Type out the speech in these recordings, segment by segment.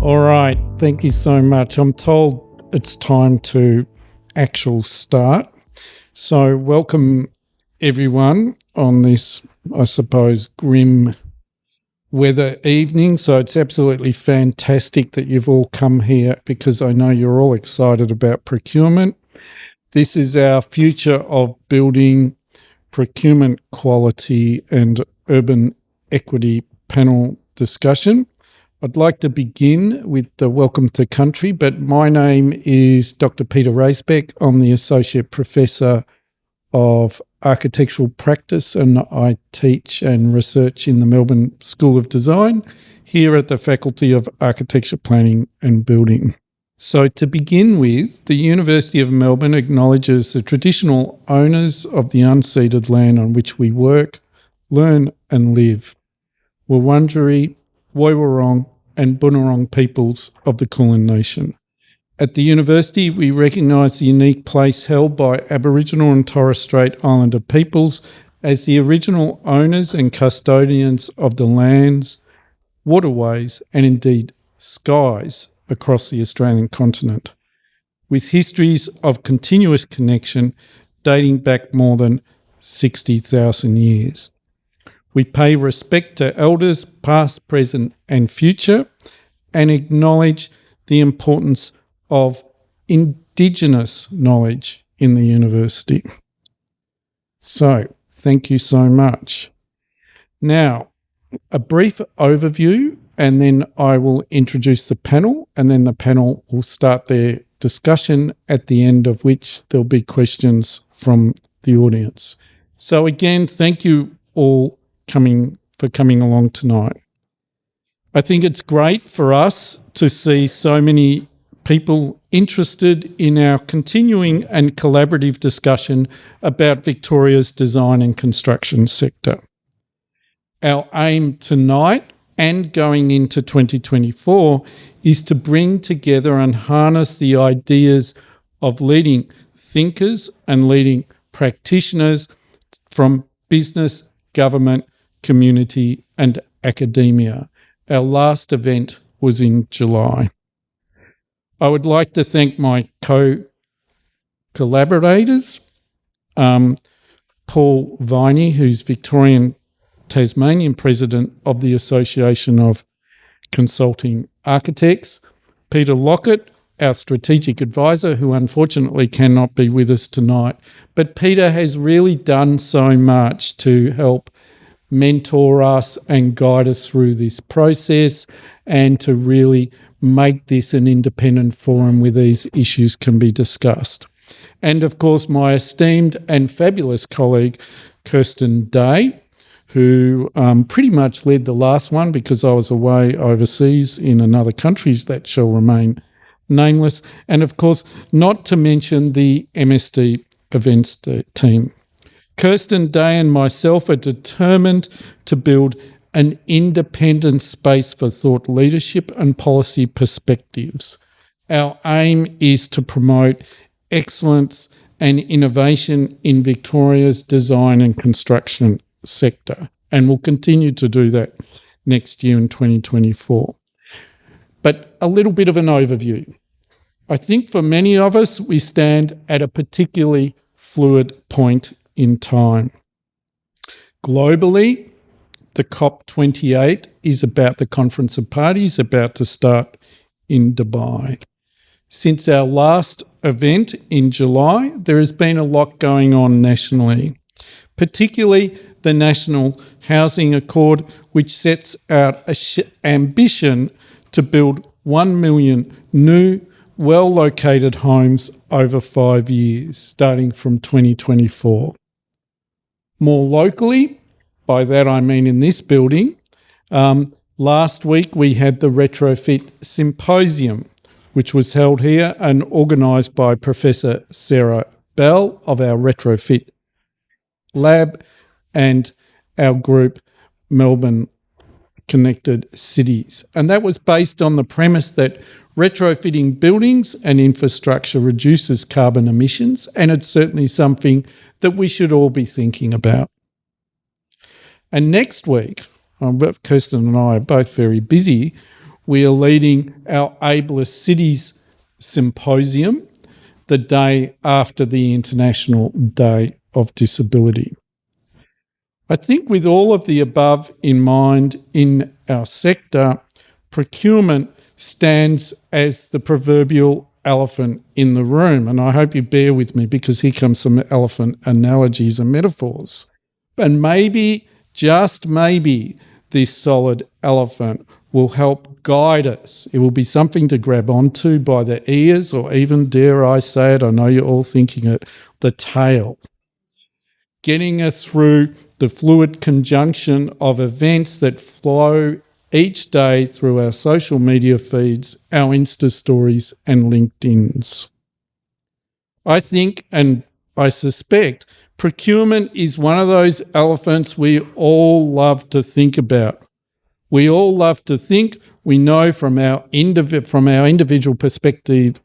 All right, thank you so much. I'm told it's time to actual start. So welcome everyone on this, I suppose, grim weather evening. So it's absolutely fantastic that you've all come here because I know you're all excited about procurement. This is our future of building procurement quality and urban equity panel discussion. I'd like to begin with the welcome to country, but my name is Dr. Peter Racebeck. I'm the Associate Professor of Architectural Practice and I teach and research in the Melbourne School of Design here at the Faculty of Architecture, Planning and Building. So to begin with, the University of Melbourne acknowledges the traditional owners of the unceded land on which we work, learn and live. Wurundjeri, Woiwurrung and Bunurong peoples of the Kulin Nation. At the university, we recognise the unique place held by Aboriginal and Torres Strait Islander peoples as the original owners and custodians of the lands, waterways and indeed skies across the Australian continent, with histories of continuous connection dating back more than 60,000 years. We pay respect to elders past, present and future and acknowledge the importance of Indigenous knowledge in the university. So, thank you so much. Now, a brief overview and then I will introduce the panel and then the panel will start their discussion at the end of which there'll be questions from the audience. So again, thank you all for coming along tonight. I think it's great for us to see so many people interested in our continuing and collaborative discussion about Victoria's design and construction sector. Our aim tonight and going into 2024 is to bring together and harness the ideas of leading thinkers and leading practitioners from business, government, community and academia. Our last event was in July. I would like to thank my co-collaborators, Paul Viney, who's Victorian Tasmanian President of the Association of Consulting Architects, Peter Lockett, our strategic advisor, who unfortunately cannot be with us tonight. But Peter has really done so much to help mentor us and guide us through this process and to really make this an independent forum where these issues can be discussed. And of course, my esteemed and fabulous colleague, Kirsten Day, who pretty much led the last one because I was away overseas in another country that shall remain nameless. And of course, not to mention the MSD events team. Kirsten Day and myself are determined to build an independent space for thought leadership and policy perspectives. Our aim is to promote excellence and innovation in Victoria's design and construction sector, and we'll continue to do that next year in 2024. But a little bit of an overview. I think for many of us, we stand at a particularly fluid point in time. Globally, the COP28 is about the Conference of Parties about to start in Dubai. Since our last event in July, there has been a lot going on nationally, particularly the National Housing Accord, which sets out an ambition to build 1 million new, well-located homes over 5 years, starting from 2024. More locally, by that I mean in this building, last week we had the Retrofit Symposium, which was held here and organised by Professor Sarah Bell of our Retrofit Lab and our group Melbourne Connected Cities. And that was based on the premise that retrofitting buildings and infrastructure reduces carbon emissions, and it's certainly something that we should all be thinking about. And next week, Kirsten and I are both very busy, we are leading our Ablest Cities Symposium the day after the International Day of Disability. I think with all of the above in mind in our sector, procurement stands as the proverbial elephant in the room. And I hope you bear with me because here comes some elephant analogies and metaphors. And maybe, just maybe, this solid elephant will help guide us. It will be something to grab onto by the ears, or even, dare I say it, I know you're all thinking it, the tail. Getting us through the fluid conjunction of events that flow each day through our social media feeds, our Insta stories and LinkedIns. I think, and I suspect, procurement is one of those elephants we all love to think about. We all love to think we know from our individual perspectives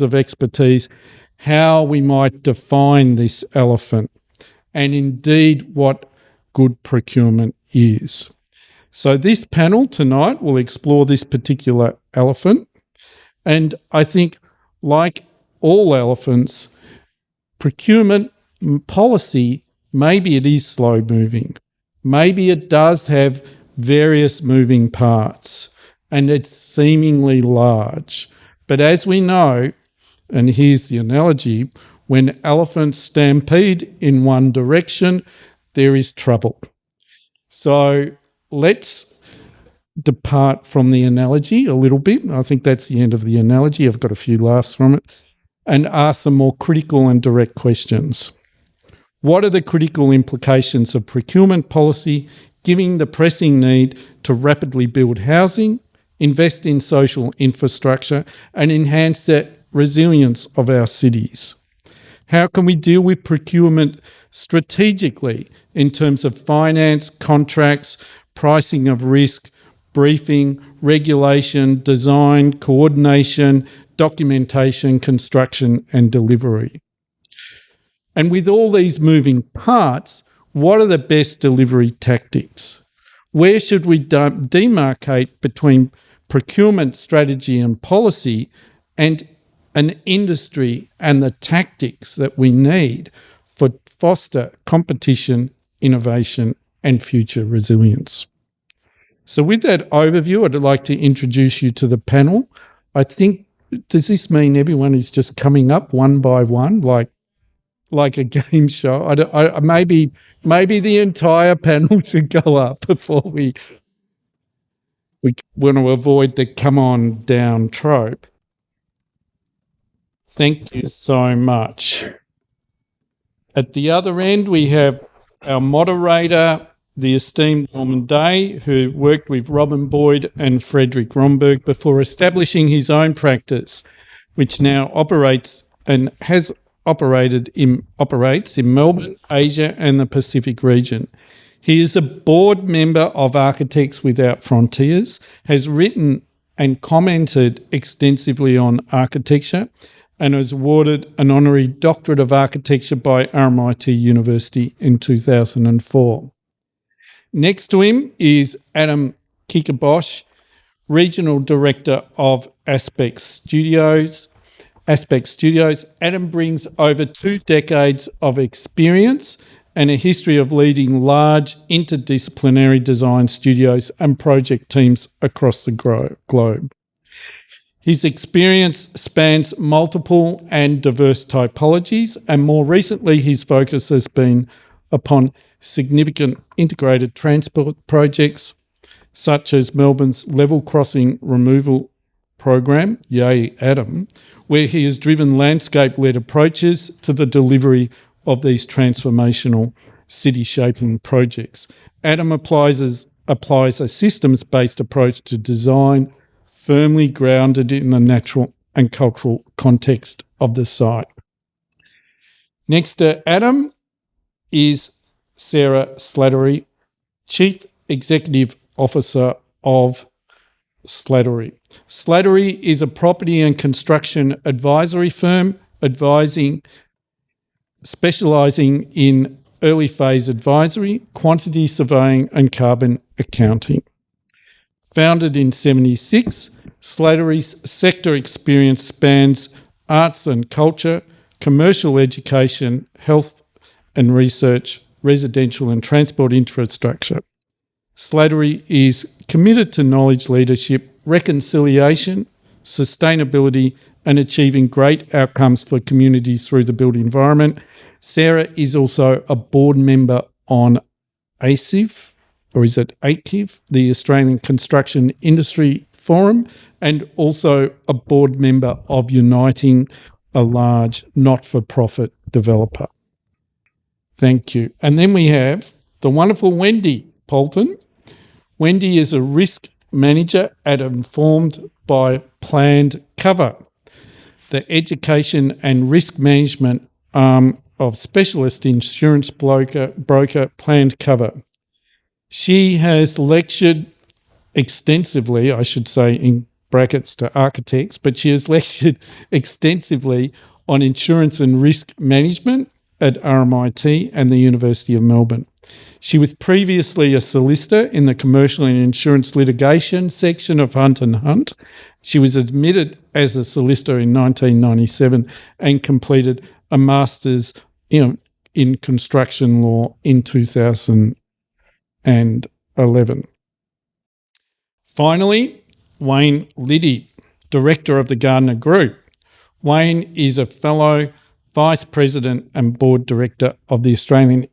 of expertise how we might define this elephant, and indeed what good procurement is. So this panel tonight will explore this particular elephant, and I think, like all elephants, procurement policy, maybe it is slow moving, maybe it does have various moving parts, and it's seemingly large. But as we know, and here's the analogy, when elephants stampede in one direction, there is trouble. So let's depart from the analogy a little bit. I think that's the end of the analogy. I've got a few laughs from it. And ask some more critical and direct questions. What are the critical implications of procurement policy, given the pressing need to rapidly build housing, invest in social infrastructure, and enhance the resilience of our cities? How can we deal with procurement strategically in terms of finance, contracts, pricing of risk, briefing, regulation, design, coordination, documentation, construction, and delivery? And with all these moving parts, what are the best delivery tactics? Where should we demarcate between procurement strategy and policy and an industry and the tactics that we need for foster competition, innovation, and future resilience? So with that overview, I'd like to introduce you to the panel. I think, does this mean everyone is just coming up one by one, like a game show? Maybe the entire panel should go up before we want to avoid the come on down trope. Thank you so much. At the other end, we have our moderator, the esteemed Norman Day, who worked with Robin Boyd and Frederick Romberg before establishing his own practice, which now operates and has operates in Melbourne, Asia and the Pacific region. He is a board member of Architects Without Frontiers, has written and commented extensively on architecture, and was awarded an honorary Doctorate of Architecture by RMIT University in 2004. Next to him is Adam Kiekebosch, Regional Director of Aspect Studios. Adam brings over 2 decades of experience and a history of leading large interdisciplinary design studios and project teams across the globe. His experience spans multiple and diverse typologies, and more recently his focus has been upon significant integrated transport projects such as Melbourne's level crossing removal program, yay Adam, where he has driven landscape-led approaches to the delivery of these transformational city-shaping projects. Adam applies a systems-based approach to design, firmly grounded in the natural and cultural context of the site. Next to Adam is Sarah Slattery, Chief Executive Officer of Slattery. Slattery is a property and construction advisory firm specialising in early phase advisory, quantity surveying and carbon accounting. Founded in 1976, Slattery's sector experience spans arts and culture, commercial education, health and research, residential and transport infrastructure. Slattery is committed to knowledge leadership, reconciliation, sustainability, and achieving great outcomes for communities through the built environment. Sarah is also a board member on ACIF, or is it ACIF, the Australian Construction Industry Forum, and also a board member of Uniting, a large not-for-profit developer. Thank you. And then we have the wonderful Wendy Poulton. Wendy is a risk manager at Informed by Planned Cover, the education and risk management arm of specialist insurance broker Planned Cover. She has lectured extensively, I should say in brackets to architects, but she has lectured extensively on insurance and risk management at RMIT and the University of Melbourne. She was previously a solicitor in the commercial and insurance litigation section of Hunt & Hunt. She was admitted as a solicitor in 1997 and completed a master's in construction law in 2011. Finally, Wayne Liddy, Director of the Gardner Group. Wayne is a fellow Vice President and Board Director of the Australian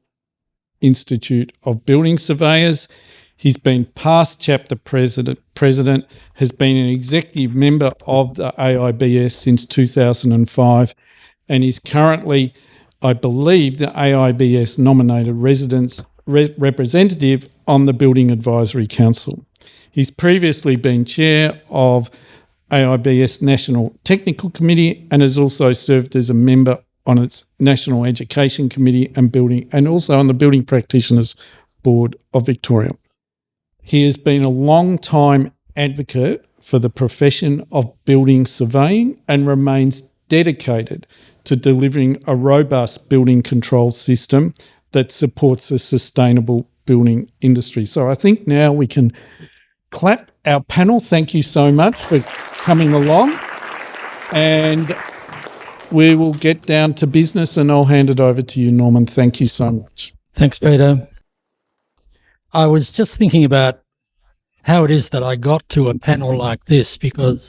Institute of Building Surveyors. He's been past chapter president, has been an executive member of the AIBS since 2005, and is currently, I believe, the AIBS nominated representative on the Building Advisory Council. He's previously been chair of AIBS National Technical Committee and has also served as a member on its National Education Committee and also on the Building Practitioners Board of Victoria. He has been a long-time advocate for the profession of building surveying and remains dedicated to delivering a robust building control system that supports a sustainable building industry. So I think now we can clap our panel. Thank you so much for coming along, and we will get down to business, and I'll hand it over to you, Norman. Thank you so much. Thanks, Peter. I was just thinking about how it is that I got to a panel like this, because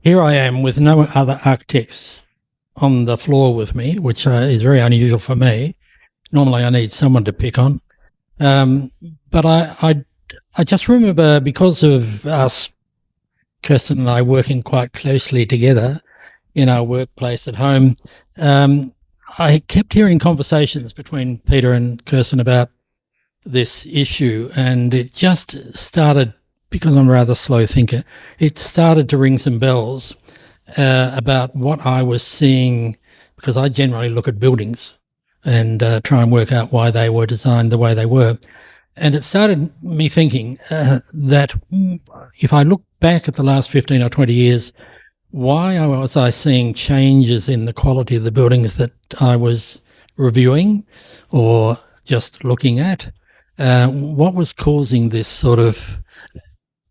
here I am with no other architects on the floor with me, which is very unusual for me. Normally I need someone to pick on. But I just remember, because of us, Kirsten and I, working quite closely together in our workplace at home, I kept hearing conversations between Peter and Kirsten about this issue, and it just started, because I'm a rather slow thinker, it started to ring some bells about what I was seeing, because I generally look at buildings and try and work out why they were designed the way they were. And it started me thinking that if I look back at the last 15 or 20 years, why was I seeing changes in the quality of the buildings that I was reviewing or just looking at? What was causing this sort of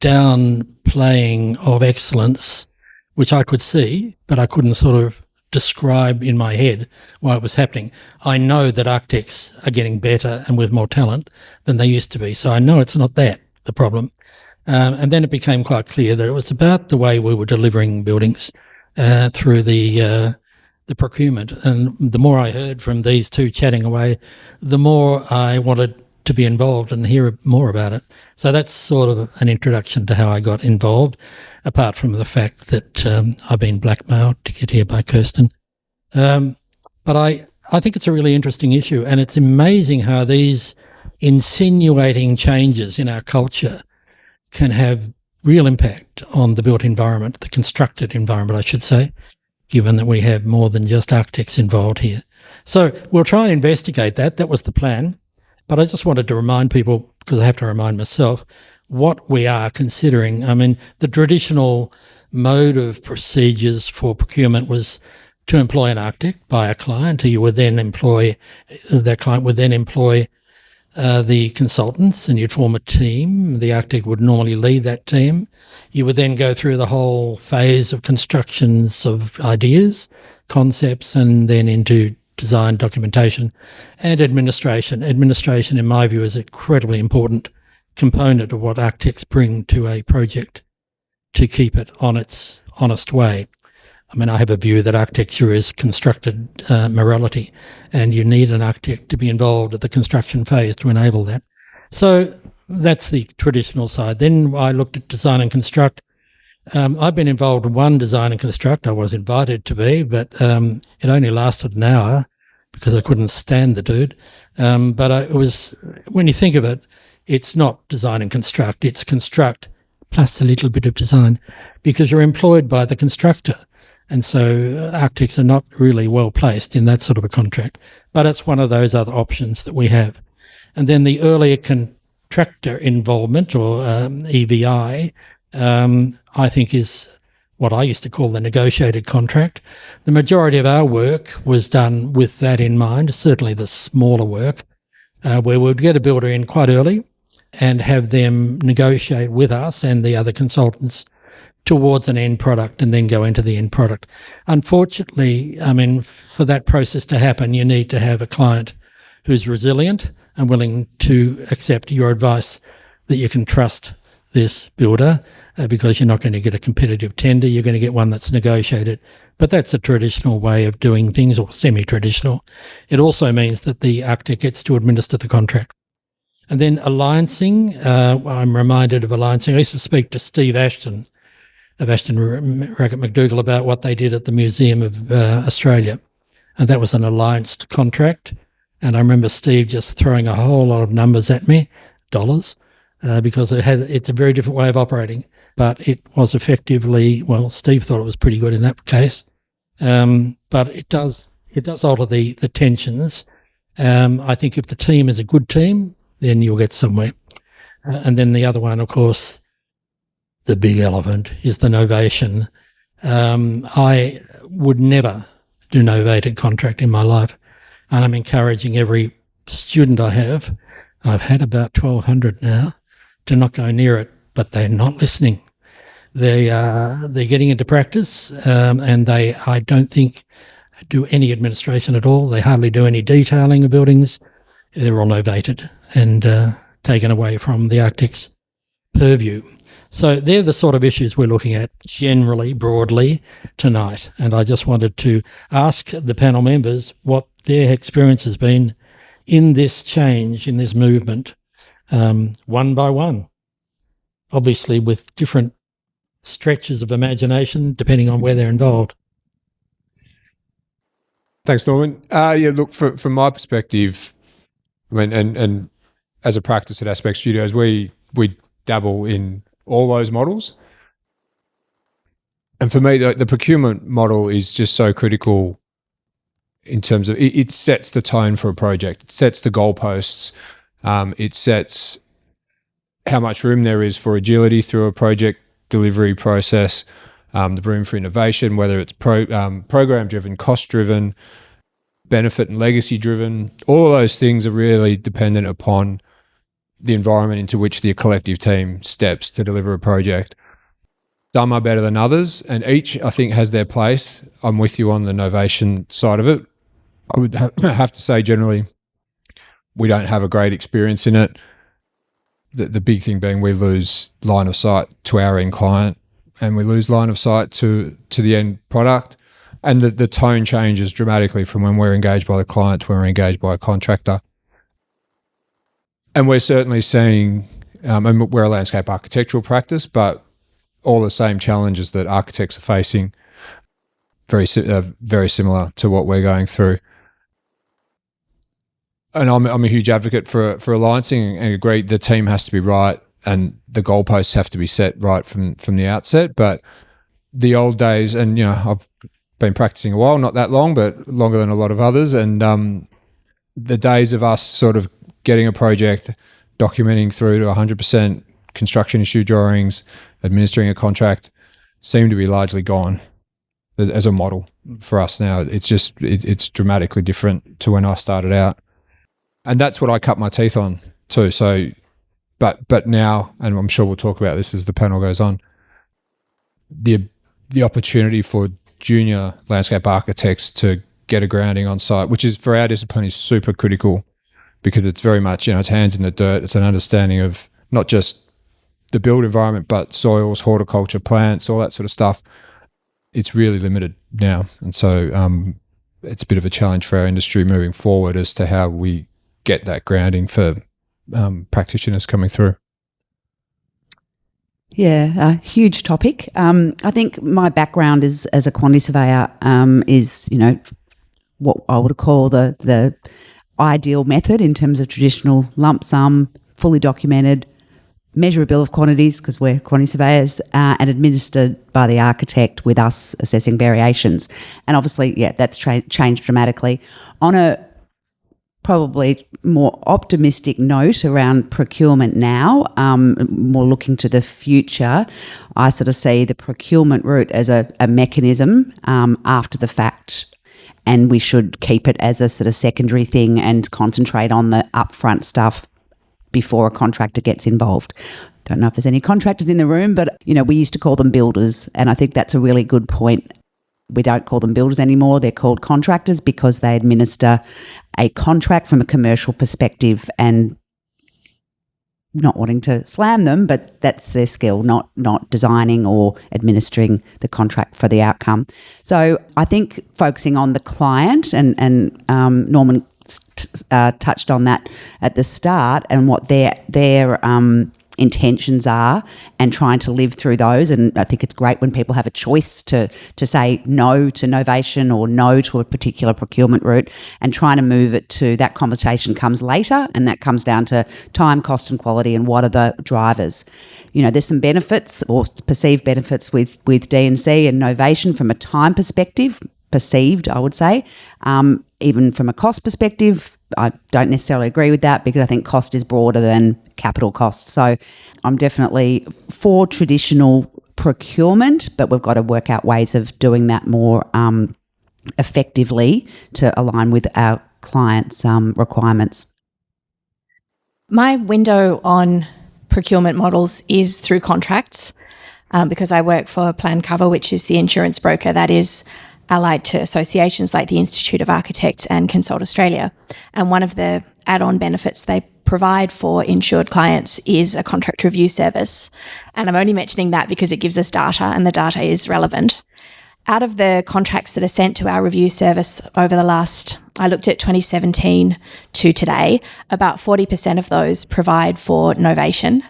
downplaying of excellence, which I could see, but I couldn't sort of describe in my head why it was happening? I know that architects are getting better and with more talent than they used to be, so I know it's not that the problem. And then it became quite clear that it was about the way we were delivering buildings through the procurement. And the more I heard from these two chatting away, the more I wanted to be involved and hear more about it. So that's sort of an introduction to how I got involved, apart from the fact that I've been blackmailed to get here by Kirsten. But I think it's a really interesting issue, and it's amazing how these insinuating changes in our culture can have real impact on the built environment, the constructed environment, I should say, given that we have more than just architects involved here. So we'll try and investigate that. That was the plan. But I just wanted to remind people, because I have to remind myself, what we are considering. I mean, the traditional mode of procedures for procurement was to employ an architect by a client, who you would then employ, that client would then employ the consultants, and you'd form a team. The architect would normally lead that team. You would then go through the whole phase of constructions of ideas, concepts, and then into design, documentation, and administration. Administration, in my view, is an incredibly important component of what architects bring to a project to keep it on its honest way. I mean, I have a view that architecture is constructed morality, and you need an architect to be involved at the construction phase to enable that. So that's the traditional side. Then I looked at design and construct. I've been involved in one design and construct. I was invited to be, but it only lasted an hour because I couldn't stand the dude. But it was, when you think of it, it's not design and construct. It's construct plus a little bit of design, because you're employed by the constructor. And so architects are not really well placed in that sort of a contract. But it's one of those other options that we have. And then the earlier contractor involvement, or EVI, I think is what I used to call the negotiated contract. The majority of our work was done with that in mind, certainly the smaller work, where we'd get a builder in quite early and have them negotiate with us and the other consultants towards an end product, and then go into the end product. Unfortunately, I mean, for that process to happen, you need to have a client who's resilient and willing to accept your advice that you can trust this builder, because you're not going to get a competitive tender, you're going to get one that's negotiated. But that's a traditional way of doing things, or semi-traditional. It also means that the architect gets to administer the contract. And then alliancing, I'm reminded of alliancing. I used to speak to Steve Ashton of Ashton Rackett McDougall about what they did at the Museum of Australia. And that was an allianced contract. And I remember Steve just throwing a whole lot of numbers at me, dollars, because it's a very different way of operating. But it was effectively, well, Steve thought it was pretty good in that case. But it does alter the tensions. I think if the team is a good team, then you'll get somewhere. And then the other one, of course, the big elephant, is the novation. I would never do novated contract in my life, and I'm encouraging every student I have, I've had about 1,200 now, to not go near it, but they're not listening. They're getting into practice, and I don't think, do any administration at all. They hardly do any detailing of buildings. They're all novated and taken away from the architect's purview. So they're the sort of issues we're looking at generally, broadly, tonight. And I just wanted to ask the panel members what their experience has been in this change, in this movement, one by one, obviously with different stretches of imagination depending on where they're involved. Thanks, Norman. Yeah, look, from my perspective, I mean, and as a practice at Aspect Studios, we dabble in all those models. And for me, the procurement model is just so critical in terms of it sets the tone for a project. It sets the goalposts. It sets how much room there is for agility through a project delivery process, the room for innovation, whether it's program-driven, cost-driven, benefit and legacy-driven. All of those things are really dependent upon the environment into which the collective team steps to deliver a project. Some are better than others, and each, I think, has their place. I'm with you on the novation side of it. I would have to say, generally, we don't have a great experience in it. The big thing being we lose line of sight to our end client, and we lose line of sight to the end product. And the tone changes dramatically from when we're engaged by the client to when we're engaged by a contractor. And we're certainly seeing, and we're a landscape architectural practice, but all the same challenges that architects are facing, very similar to what we're going through. And I'm a huge advocate for alliancing, and agree the team has to be right and the goalposts have to be set right from the outset. But the old days, and I've been practicing a while, not that long, but longer than a lot of others, and the days of us sort of getting a project, documenting through to 100% construction issue drawings, administering a contract, seem to be largely gone as a model for us now. It's dramatically different to when I started out. And that's what I cut my teeth on too. So, but now, and I'm sure we'll talk about this as the panel goes on, the opportunity for junior landscape architects to get a grounding on site, which is for our discipline is super critical, because it's very much, it's hands in the dirt. It's an understanding of not just the built environment, but soils, horticulture, plants, all that sort of stuff. It's really limited now. And so it's a bit of a challenge for our industry moving forward as to how we get that grounding for practitioners coming through. Yeah, a huge topic. I think my background is as a quantity surveyor is, what I would call the ideal method in terms of traditional lump sum, fully documented, measurable of quantities, because we're quantity surveyors, and administered by the architect with us assessing variations. And obviously, that's changed dramatically. On a probably more optimistic note around procurement now, more looking to the future, I sort of see the procurement route as a mechanism after the fact, and we should keep it as a sort of secondary thing and concentrate on the upfront stuff before a contractor gets involved. Don't know if there's any contractors in the room, but, we used to call them builders, and I think that's a really good point. We don't call them builders anymore. They're called contractors because they administer a contract from a commercial perspective, and not wanting to slam them, but that's their skill, not designing or administering the contract for the outcome. So I think focusing on the client, and Norman touched on that at the start, and what their intentions are, and trying to live through those. And I think it's great when people have a choice to say no to novation or no to a particular procurement route, and trying to move it to that conversation comes later, and that comes down to time, cost and quality, and what are the drivers. There's some benefits or perceived benefits with D&C and novation from a time perspective, perceived, I would say. Even from a cost perspective, I don't necessarily agree with that, because I think cost is broader than capital cost. So I'm definitely for traditional procurement, but we've got to work out ways of doing that more effectively to align with our clients' requirements. My window on procurement models is through contracts, because I work for Plan Cover, which is the insurance broker that is allied to associations like the Institute of Architects and Consult Australia. And one of the add-on benefits they provide for insured clients is a contract review service. And I'm only mentioning that because it gives us data, and the data is relevant. Out of the contracts that are sent to our review service over the last, I looked at 2017 to today, about 40% of those provide for novation.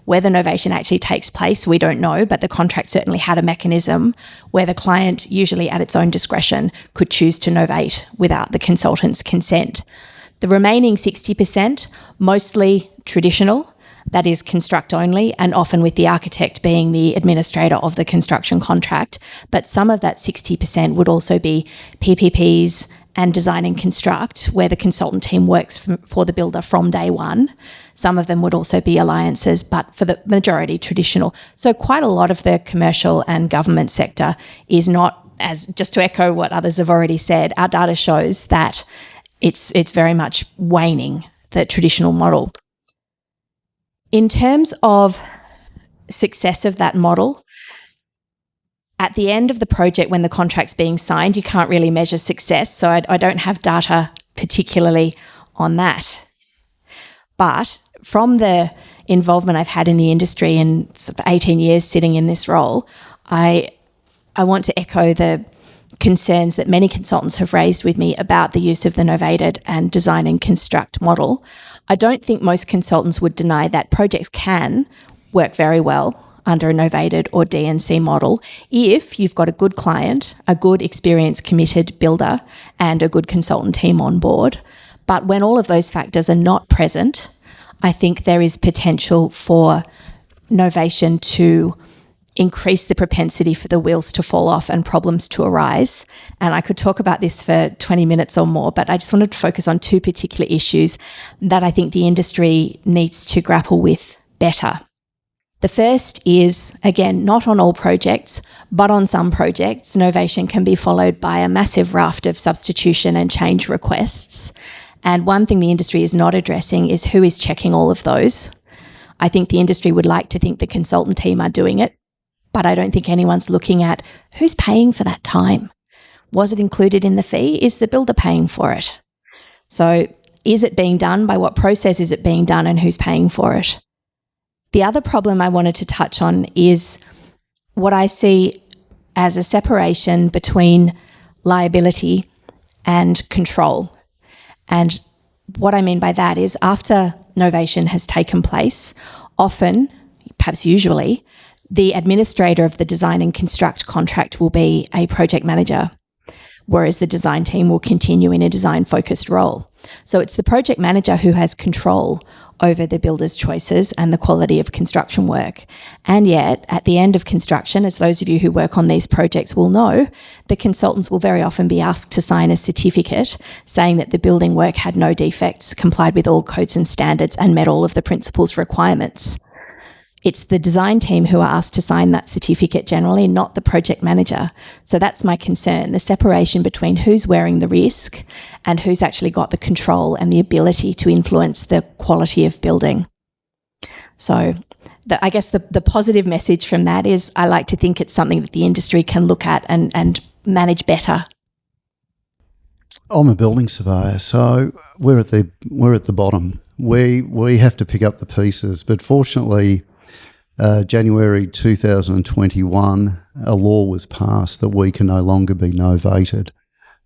Whether novation actually takes place, we don't know, but the contract certainly had a mechanism where the client, usually at its own discretion, could choose to novate without the consultant's consent. The remaining 60%, mostly traditional, that is construct only, and often with the architect being the administrator of the construction contract. But some of that 60% would also be PPPs and design and construct, where the consultant team works for the builder from day one. Some of them would also be alliances, but for the majority, traditional. So quite a lot of the commercial and government sector is not, as just to echo what others have already said, our data shows that it's very much waning, the traditional model. In terms of success of that model, at the end of the project, when the contract's being signed, you can't really measure success. So I don't have data particularly on that. But from the involvement I've had in the industry in sort of 18 years sitting in this role, I want to echo the concerns that many consultants have raised with me about the use of the novated and design and construct model. I don't think most consultants would deny that projects can work very well under a novated or D&C model if you've got a good client, a good experienced committed builder, and a good consultant team on board. But when all of those factors are not present, I think there is potential for novation to increase the propensity for the wheels to fall off and problems to arise. And I could talk about this for 20 minutes or more, but I just wanted to focus on two particular issues that I think the industry needs to grapple with better. The first is, again, not on all projects, but on some projects, novation can be followed by a massive raft of substitution and change requests. And one thing the industry is not addressing is who is checking all of those. I think the industry would like to think the consultant team are doing it, but I don't think anyone's looking at who's paying for that time. Was it included in the fee? Is the builder paying for it? So is it being done? By what process is it being done, and who's paying for it? The other problem I wanted to touch on is what I see as a separation between liability and control. And what I mean by that is after novation has taken place, often, perhaps usually, the administrator of the design and construct contract will be a project manager, whereas the design team will continue in a design-focused role. So it's the project manager who has control over the builder's choices and the quality of construction work. And yet, at the end of construction, as those of you who work on these projects will know, the consultants will very often be asked to sign a certificate saying that the building work had no defects, complied with all codes and standards, and met all of the principles requirements. It's the design team who are asked to sign that certificate generally, not the project manager. So that's my concern, the separation between who's wearing the risk and who's actually got the control and the ability to influence the quality of building. So I guess the positive message from that is I like to think it's something that the industry can look at and manage better. I'm a building surveyor, so we're at the bottom. We have to pick up the pieces, but fortunately, January 2021, a law was passed that we can no longer be novated.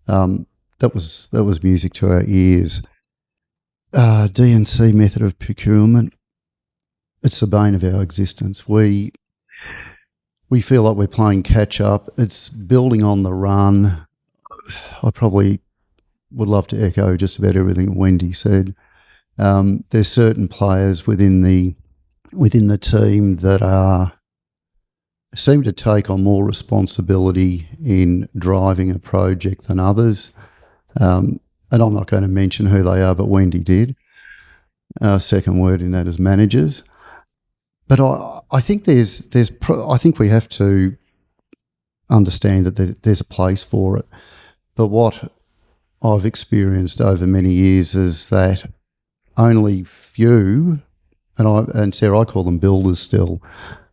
That was music to our ears. D&C method of procurement, it's the bane of our existence. We feel like we're playing catch up. It's building on the run. I probably would love to echo just about everything Wendy said. There's certain players within the team that seem to take on more responsibility in driving a project than others. And I'm not going to mention who they are, but Wendy did. Second word in that is managers. But I think I think we have to understand that there's a place for it. But what I've experienced over many years is that only few, and Sarah, I call them builders still,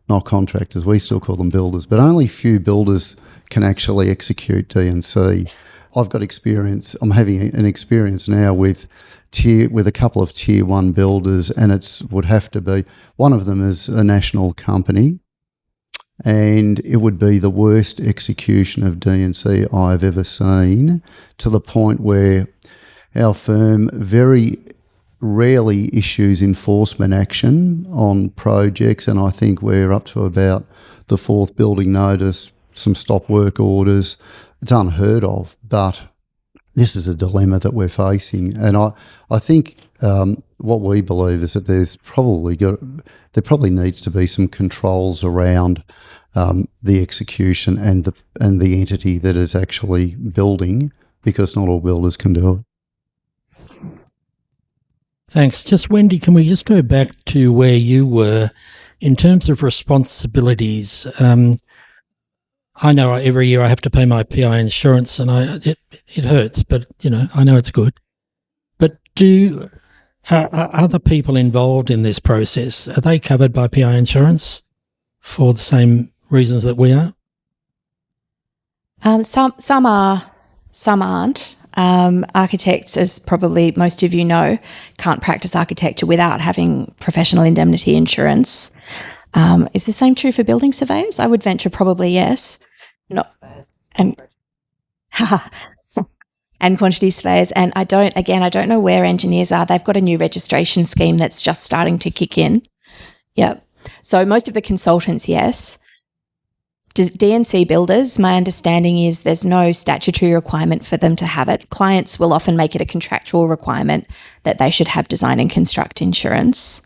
not contractors. We still call them builders, but only few builders can actually execute D&C. I've got experience. I'm having an experience now with a couple of tier one builders, and would have to be one of them is a national company, and it would be the worst execution of D&C I've ever seen, to the point where our firm very rarely issues enforcement action on projects, and I think we're up to about the fourth building notice, some stop work orders. It's unheard of, but this is a dilemma that we're facing. And I think what we believe is that there probably needs to be some controls around the execution and the entity that is actually building, because not all builders can do it. Thanks. Just Wendy, can we just go back to where you were in terms of responsibilities? I know every year I have to pay my PI insurance, and it hurts, but I know it's good. But are other people involved in this process, are they covered by PI insurance for the same reasons that we are? Some are, some aren't. Architects, as probably most of you know, can't practice architecture without having professional indemnity insurance. Is the same true for building surveyors? I would venture probably yes. And quantity surveyors. And I don't know where engineers are. They've got a new registration scheme that's just starting to kick in. Yep. So most of the consultants, yes. D&C builders, my understanding is there's no statutory requirement for them to have it. Clients will often make it a contractual requirement that they should have design and construct insurance.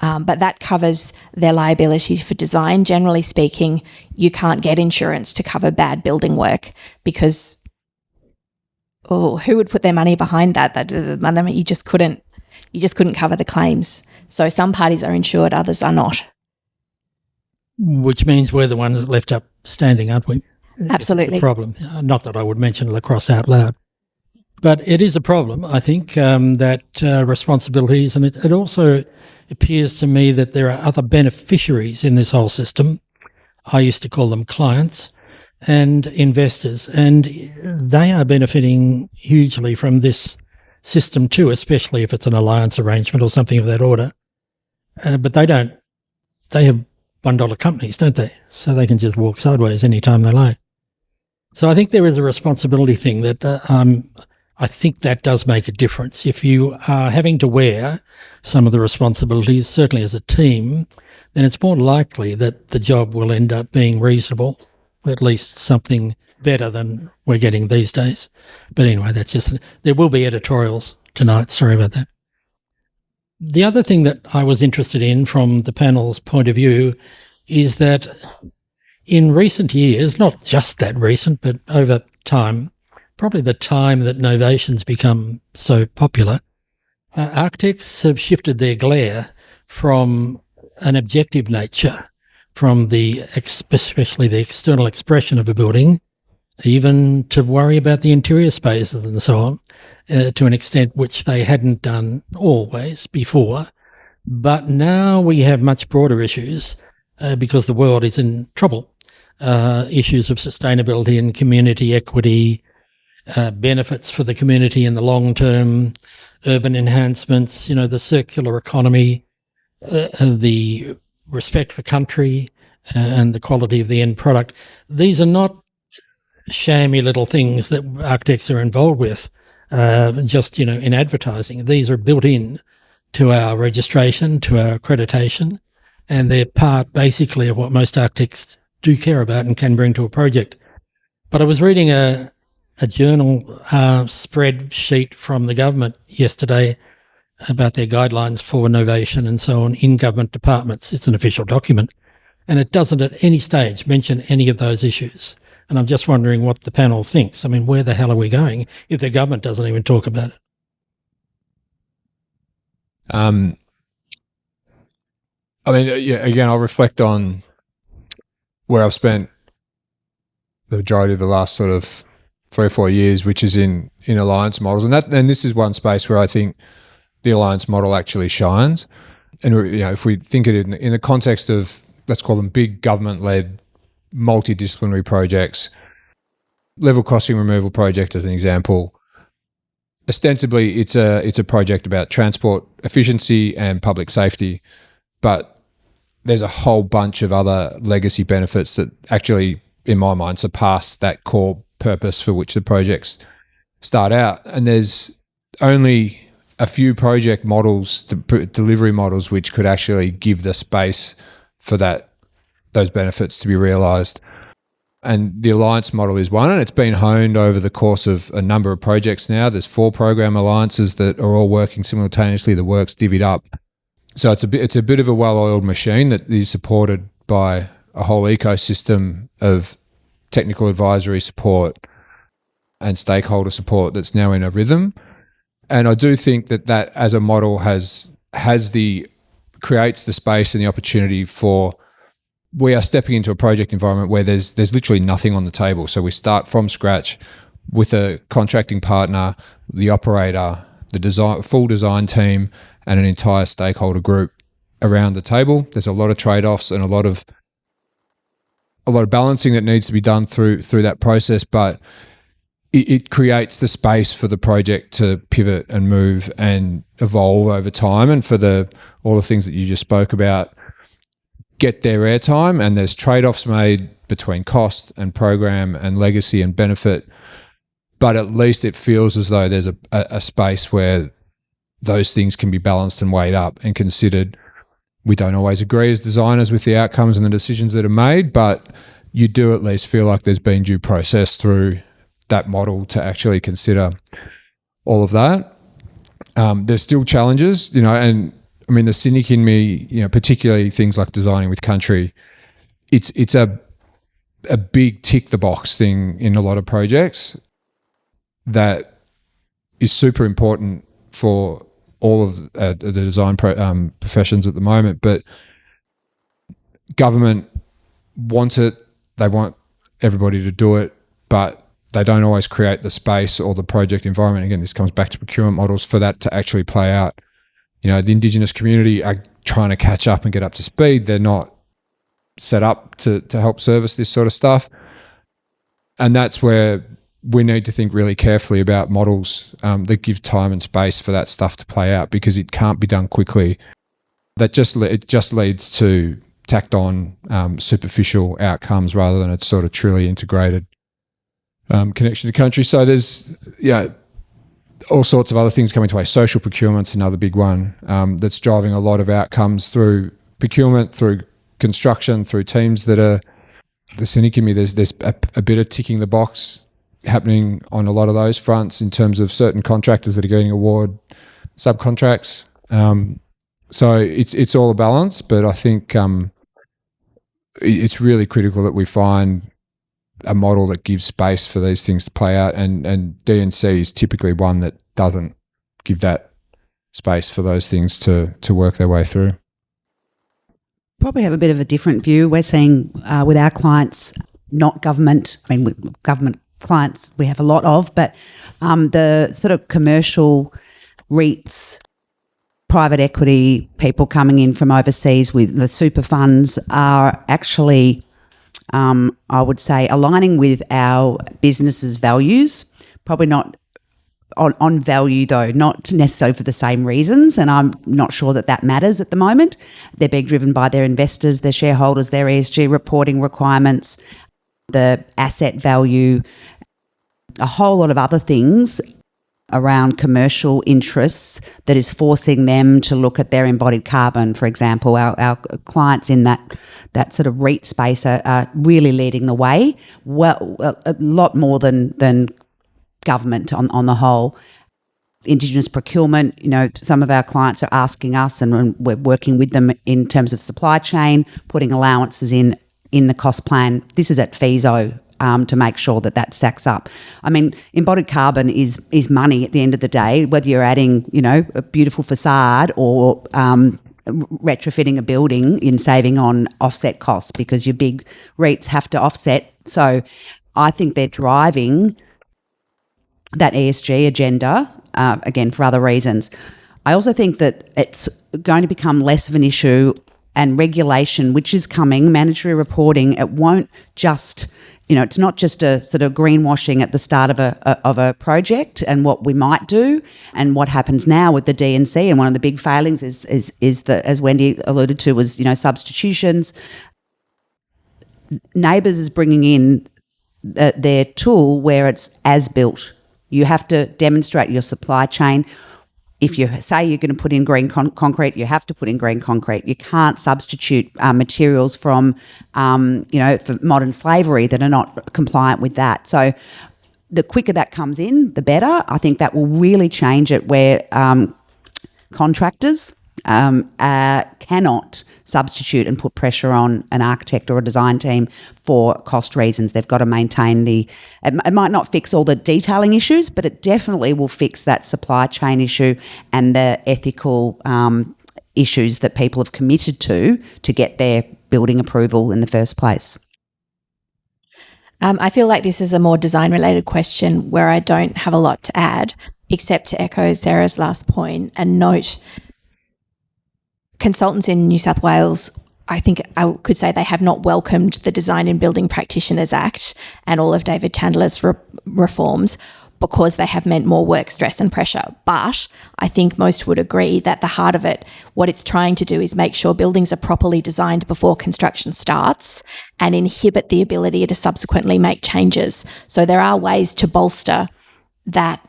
But that covers their liability for design. Generally speaking, you can't get insurance to cover bad building work because, who would put their money behind that? You just couldn't cover the claims. So some parties are insured, others are not. Which means we're the ones left up standing, aren't we? Absolutely. It's a problem. Not that I would mention lacrosse out loud. But it is a problem, I think, that responsibilities, and it also appears to me that there are other beneficiaries in this whole system. I used to call them clients and investors, and they are benefiting hugely from this system too, especially if it's an alliance arrangement or something of that order. But they have $1 companies, don't they? So they can just walk sideways anytime they like. So I think there is a responsibility thing that I think that does make a difference. If you are having to wear some of the responsibilities, certainly as a team, then it's more likely that the job will end up being reasonable, at least something better than we're getting these days. But anyway, there will be editorials tonight. Sorry about that. The other thing that I was interested in from the panel's point of view is that in recent years, not just that recent, but over time, probably the time that novation's become so popular, architects have shifted their glare from an objective nature, from especially the external expression of a building, even to worry about the interior spaces and so on, to an extent which they hadn't done always before. But now we have much broader issues because the world is in trouble. Issues of sustainability and community equity, benefits for the community in the long term, urban enhancements, the circular economy, the respect for country and the quality of the end product. These are not shammy little things that architects are involved with just, in advertising. These are built in to our registration, to our accreditation, and they're part basically of what most architects do care about and can bring to a project. But I was reading a journal spreadsheet from the government yesterday about their guidelines for novation and so on in government departments. It's an official document, and it doesn't at any stage mention any of those issues. And I'm just wondering what the panel thinks. I mean, where the hell are we going if the government doesn't even talk about it? Again, I'll reflect on where I've spent the majority of the last sort of 3 or 4 years, which is in alliance models. And this is one space where I think the alliance model actually shines. And, if we think it in the context of, let's call them big government-led multidisciplinary projects, level crossing removal project as an example, ostensibly it's a project about transport efficiency and public safety, but there's a whole bunch of other legacy benefits that actually, in my mind, surpass that core purpose for which the projects start out. And there's only a few project models, delivery models, which could actually give the space for those benefits to be realised. And the alliance model is one, and it's been honed over the course of a number of projects now. There's 4 program alliances that are all working simultaneously. The work's divvied up. So it's a bit of a well-oiled machine that is supported by a whole ecosystem of technical advisory support and stakeholder support that's now in a rhythm. And I do think that as a model creates the space and the opportunity for, we are stepping into a project environment where there's literally nothing on the table. So we start from scratch with a contracting partner, the operator, the full design team, and an entire stakeholder group around the table. There's a lot of trade-offs and a lot of balancing that needs to be done through that process, but it creates the space for the project to pivot and move and evolve over time, and for all the things that you just spoke about get their airtime. And there's trade-offs made between cost and program and legacy and benefit, but at least it feels as though there's a space where those things can be balanced and weighed up and considered. We don't always agree as designers with the outcomes and the decisions that are made, but you do at least feel like there's been due process through that model to actually consider all of that. There's still challenges, and I mean, the cynic in me, particularly things like designing with country, it's a big tick the box thing in a lot of projects that is super important for all of the design professions at the moment. But government wants it, they want everybody to do it, but they don't always create the space or the project environment. Again, this comes back to procurement models for that to actually play out. The Indigenous community are trying to catch up and get up to speed. They're not set up to help service this sort of stuff. And that's where we need to think really carefully about models that give time and space for that stuff to play out, because it can't be done quickly. It just leads to tacked on superficial outcomes rather than a sort of truly integrated connection to country. So there's all sorts of other things coming to play. Social procurement's another big one that's driving a lot of outcomes through procurement, through construction, through teams that are the cynic in me. There's a bit of ticking the box happening on a lot of those fronts in terms of certain contractors that are getting award subcontracts. So it's all a balance, but I think it's really critical that we find a model that gives space for these things to play out, and D&C is typically one that doesn't give that space for those things to work their way through. Probably have a bit of a different view. We're seeing with our clients, not government, government clients we have a lot of, but the sort of commercial REITs, private equity, people coming in from overseas with the super funds are actually, I would say, aligning with our business's values, probably not on value though, not necessarily for the same reasons, and I'm not sure that matters at the moment. They're being driven by their investors, their shareholders, their ESG reporting requirements, the asset value, a whole lot of other things around commercial interests that is forcing them to look at their embodied carbon. For example, our clients in that sort of REIT space are really leading the way, well, a lot more than government on the whole. Indigenous procurement, some of our clients are asking us, and we're working with them in terms of supply chain, putting allowances in the cost plan. This is at FISO to make sure that stacks up. I mean, embodied carbon is money at the end of the day, whether you're adding, a beautiful facade or retrofitting a building in saving on offset costs, because your big REITs have to offset. So I think they're driving that ESG agenda, again, for other reasons. I also think that it's going to become less of an issue, and regulation, which is coming, mandatory reporting, it won't just, it's not just a sort of greenwashing at the start of a project and what we might do, and what happens now with the D&C. And one of the big failings is that, as Wendy alluded to, was, substitutions. Neighbours is bringing in their tool where it's as built. You have to demonstrate your supply chain. If you say you're going to put in green concrete, you have to put in green concrete. You can't substitute materials from, for modern slavery that are not compliant with that. So the quicker that comes in, the better. I think that will really change it, where contractors cannot substitute and put pressure on an architect or a design team for cost reasons. They've got to maintain it might not fix all the detailing issues, but it definitely will fix that supply chain issue and the ethical issues that people have committed to get their building approval in the first place. I feel like this is a more design-related question where I don't have a lot to add, except to echo Sarah's last point and note consultants in New South Wales, I think I could say they have not welcomed the Design and Building Practitioners Act and all of David Chandler's reforms, because they have meant more work stress and pressure. But I think most would agree that the heart of it, what it's trying to do is make sure buildings are properly designed before construction starts and inhibit the ability to subsequently make changes. So there are ways to bolster that,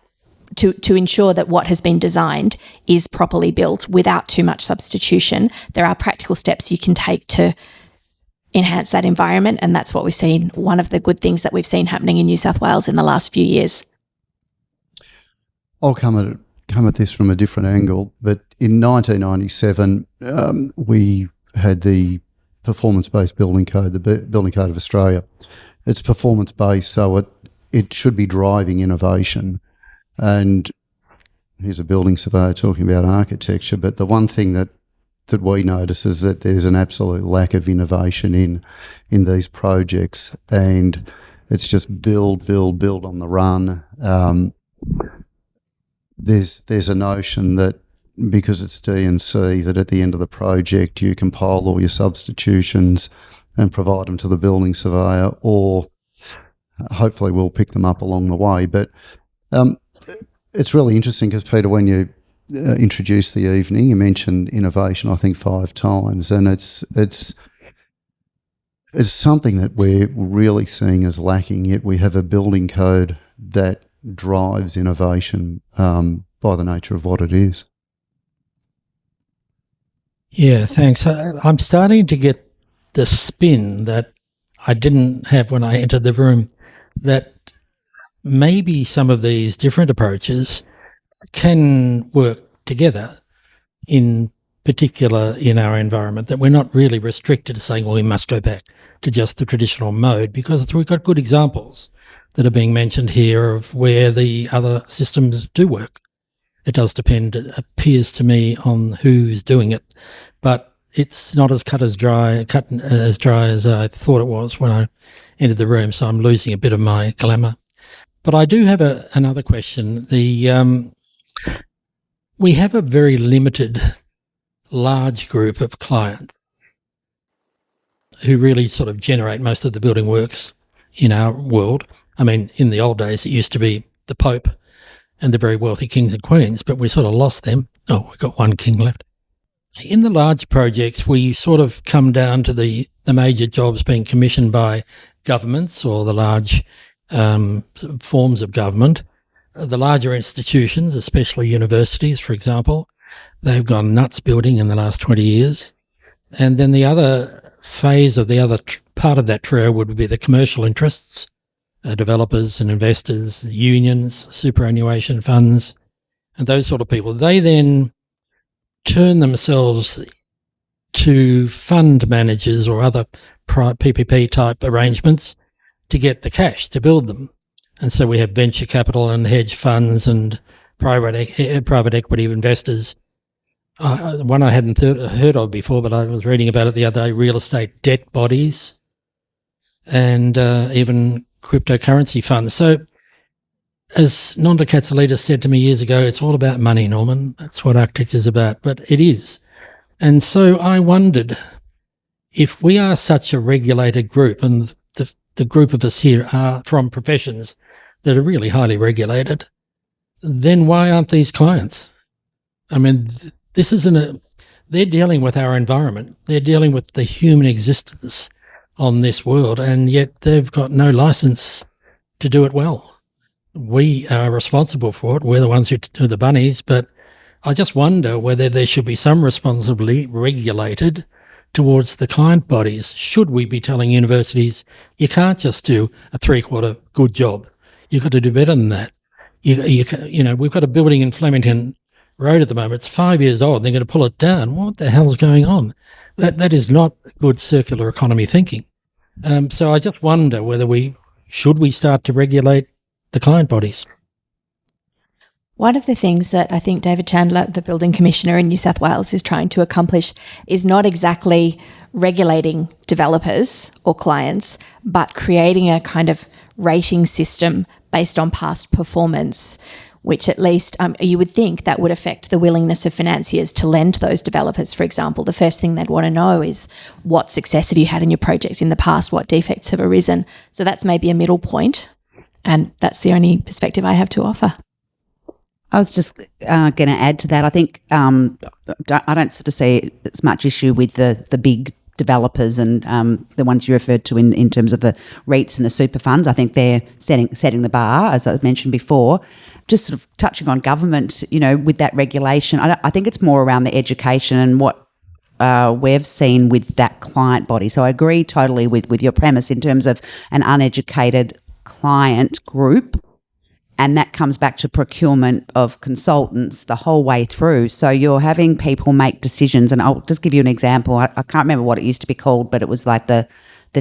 to ensure that what has been designed is properly built without too much substitution. There are practical steps you can take to enhance that environment, and that's what we've seen, one of the good things that we've seen happening in New South Wales in the last few years. I'll come at this from a different angle, but in 1997 we had the performance-based building code, the Building Code of Australia. It's performance-based, so it should be driving innovation. And here's a building surveyor talking about architecture, but the one thing that we notice is that there's an absolute lack of innovation in these projects, and It's just build on the run. There's a notion that because it's D&C, that at the end of the project you compile all your substitutions and provide them to the building surveyor, or hopefully we'll pick them up along the way. But it's really interesting because, Peter, when you introduced the evening, you mentioned innovation, I think 5 times, and it's something that we're really seeing as lacking, yet we have a building code that drives innovation by the nature of what it is. Yeah, thanks. I'm starting to get the spin that I didn't have when I entered the room, that maybe some of these different approaches can work together in particular in our environment, that we're not really restricted to saying, well, we must go back to just the traditional mode, because we've got good examples that are being mentioned here of where the other systems do work. It does depend, it appears to me, on who's doing it, but it's not as cut as dry as I thought it was when I entered the room, so I'm losing a bit of my glamour. But I do have another question. We have a very limited, large group of clients who really sort of generate most of the building works in our world. I mean, in the old days, it used to be the Pope and the very wealthy kings and queens, but we sort of lost them. Oh, we've got one king left. In the large projects, we sort of come down to the major jobs being commissioned by governments or the large forms of government. The larger institutions, especially universities, for example, they've gone nuts building in the last 20 years. And then the other phase of the other part of that trio would be the commercial interests, developers and investors, unions, superannuation funds, and those sort of people. They then turn themselves to fund managers or other PPP type arrangements to get the cash to build them. And so we have venture capital and hedge funds and private equity investors. One I hadn't heard of before, but I was reading about it the other day, real estate debt bodies and even cryptocurrency funds. So as Nanda Katsalidis said to me years ago, it's all about money, Norman. That's what architecture is about, but it is. And so I wondered, if we are such a regulated group, and the group of us here are from professions that are really highly regulated, then why aren't these clients? I mean, they're dealing with our environment. They're dealing with the human existence on this world, and yet they've got no license to do it well. We are responsible for it. We're the ones who do the bunnies, but I just wonder whether there should be some responsibly regulated towards the client bodies. Should we be telling universities, you can't just do a 3/4 good job. You've got to do better than that. You know, we've got a building in Flemington Road at the moment. It's 5 years old. They're going to pull it down. What the hell's going on? That is not good circular economy thinking. So I just wonder whether should we start to regulate the client bodies. One of the things that I think David Chandler, the building commissioner in New South Wales, is trying to accomplish is not exactly regulating developers or clients, but creating a kind of rating system based on past performance, which at least you would think that would affect the willingness of financiers to lend to those developers. For example, the first thing they'd want to know is what success have you had in your projects in the past, what defects have arisen. So that's maybe a middle point, and that's the only perspective I have to offer. I was just going to add to that. I think I don't sort of see as much issue with the big developers and the ones you referred to in terms of the REITs and the super funds. I think they're setting the bar, as I mentioned before. Just sort of touching on government, you know, with that regulation, I think it's more around the education and what we've seen with that client body. So I agree totally with your premise in terms of an uneducated client group. And that comes back to procurement of consultants the whole way through. So you're having people make decisions, and I'll just give you an example. I can't remember what it used to be called, but it was like the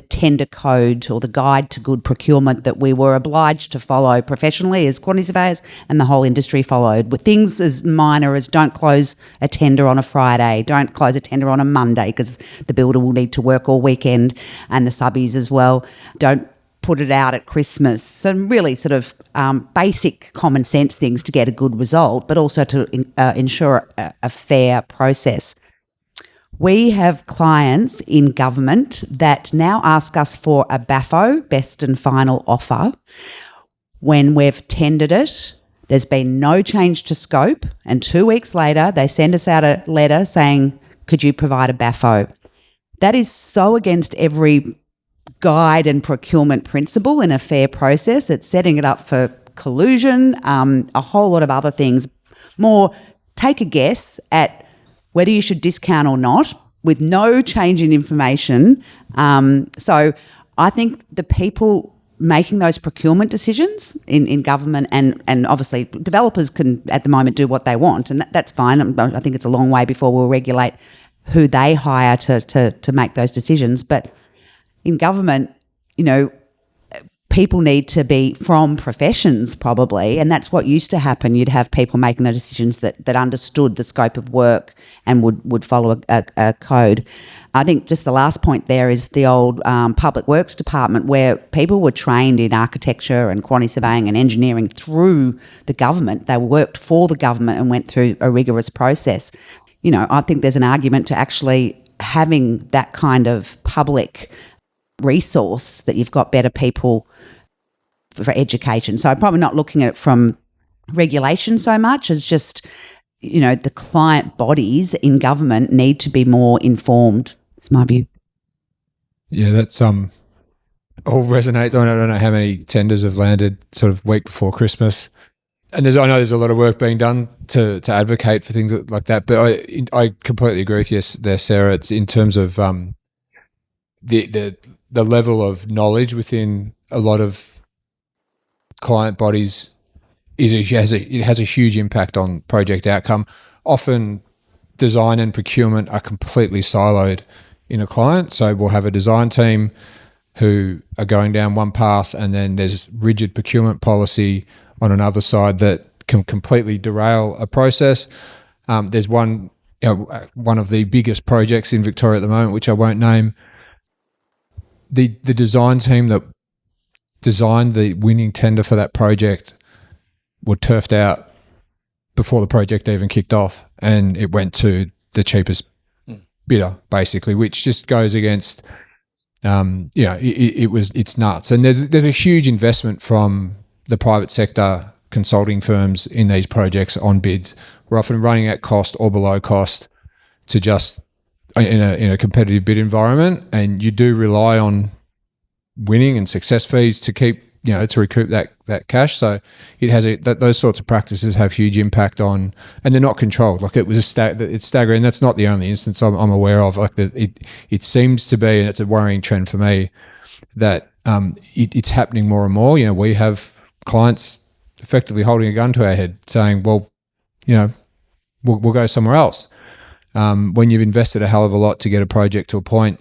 tender code or the guide to good procurement that we were obliged to follow professionally as quantity surveyors, and the whole industry followed, with things as minor as don't close a tender on a Friday, don't close a tender on a Monday because the builder will need to work all weekend, and the subbies as well. Don't put it out at Christmas. Some really sort of basic common sense things to get a good result, but also to ensure a fair process. We have clients in government that now ask us for a BAFO, best and final offer, when we've tendered it. There's been no change to scope, and 2 weeks later they send us out a letter saying, could you provide a BAFO? That is so against every guide and procurement principle in a fair process. It's setting it up for collusion, a whole lot of other things. More, take a guess at whether you should discount or not with no change in information. So I think the people making those procurement decisions in government and obviously developers can at the moment do what they want, and that's fine. I think it's a long way before we'll regulate who they hire to make those decisions. But in government, you know, people need to be from professions probably, and that's what used to happen. You'd have people making the decisions that understood the scope of work and would follow a code. I think just the last point there is the old Public Works Department, where people were trained in architecture and quantity surveying and engineering through the government. They worked for the government and went through a rigorous process. You know, I think there's an argument to actually having that kind of public resource, that you've got better people for education. So I'm probably not looking at it from regulation so much as just, you know, the client bodies in government need to be more informed. It's my view. Yeah, that's all resonates. I don't know how many tenders have landed sort of week before Christmas. And I know there's a lot of work being done to advocate for things like that. But I completely agree with you there, Sarah. It's in terms of the level of knowledge within a lot of client bodies it has a huge impact on project outcome. Often design and procurement are completely siloed in a client. So we'll have a design team who are going down one path, and then there's rigid procurement policy on another side that can completely derail a process. There's one of the biggest projects in Victoria at the moment, which I won't name. The design team that designed the winning tender for that project were turfed out before the project even kicked off, and it went to the cheapest bidder, basically, which just goes against, it's nuts. And there's a huge investment from the private sector consulting firms in these projects on bids. We're often running at cost or below cost to just in a competitive bid environment, and you do rely on winning and success fees to keep, to recoup that cash. So it has those sorts of practices have huge impact on, and they're not controlled. Like it's staggering. That's not the only instance I'm aware of. Like it seems to be, and it's a worrying trend for me, that it's happening more and more. We have clients effectively holding a gun to our head saying, well, we'll go somewhere else. When you've invested a hell of a lot to get a project to a point.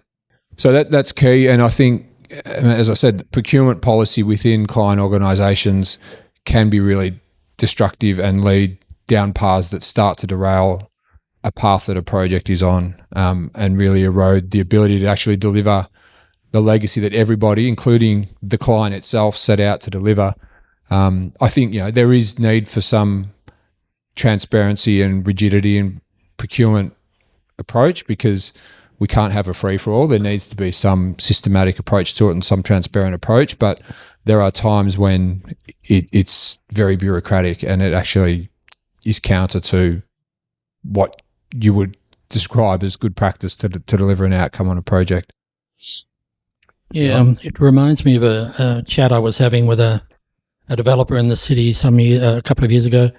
So that's key. And I think, as I said, procurement policy within client organisations can be really destructive and lead down paths that start to derail a path that a project is on, and really erode the ability to actually deliver the legacy that everybody, including the client itself, set out to deliver. I think there is need for some transparency and rigidity in procurement approach, because we can't have a free-for-all. There needs to be some systematic approach to it and some transparent approach, but there are times when it's very bureaucratic and it actually is counter to what you would describe as good practice to deliver an outcome on a project. Yeah, it reminds me of a chat I was having with a developer in the city a couple of years ago.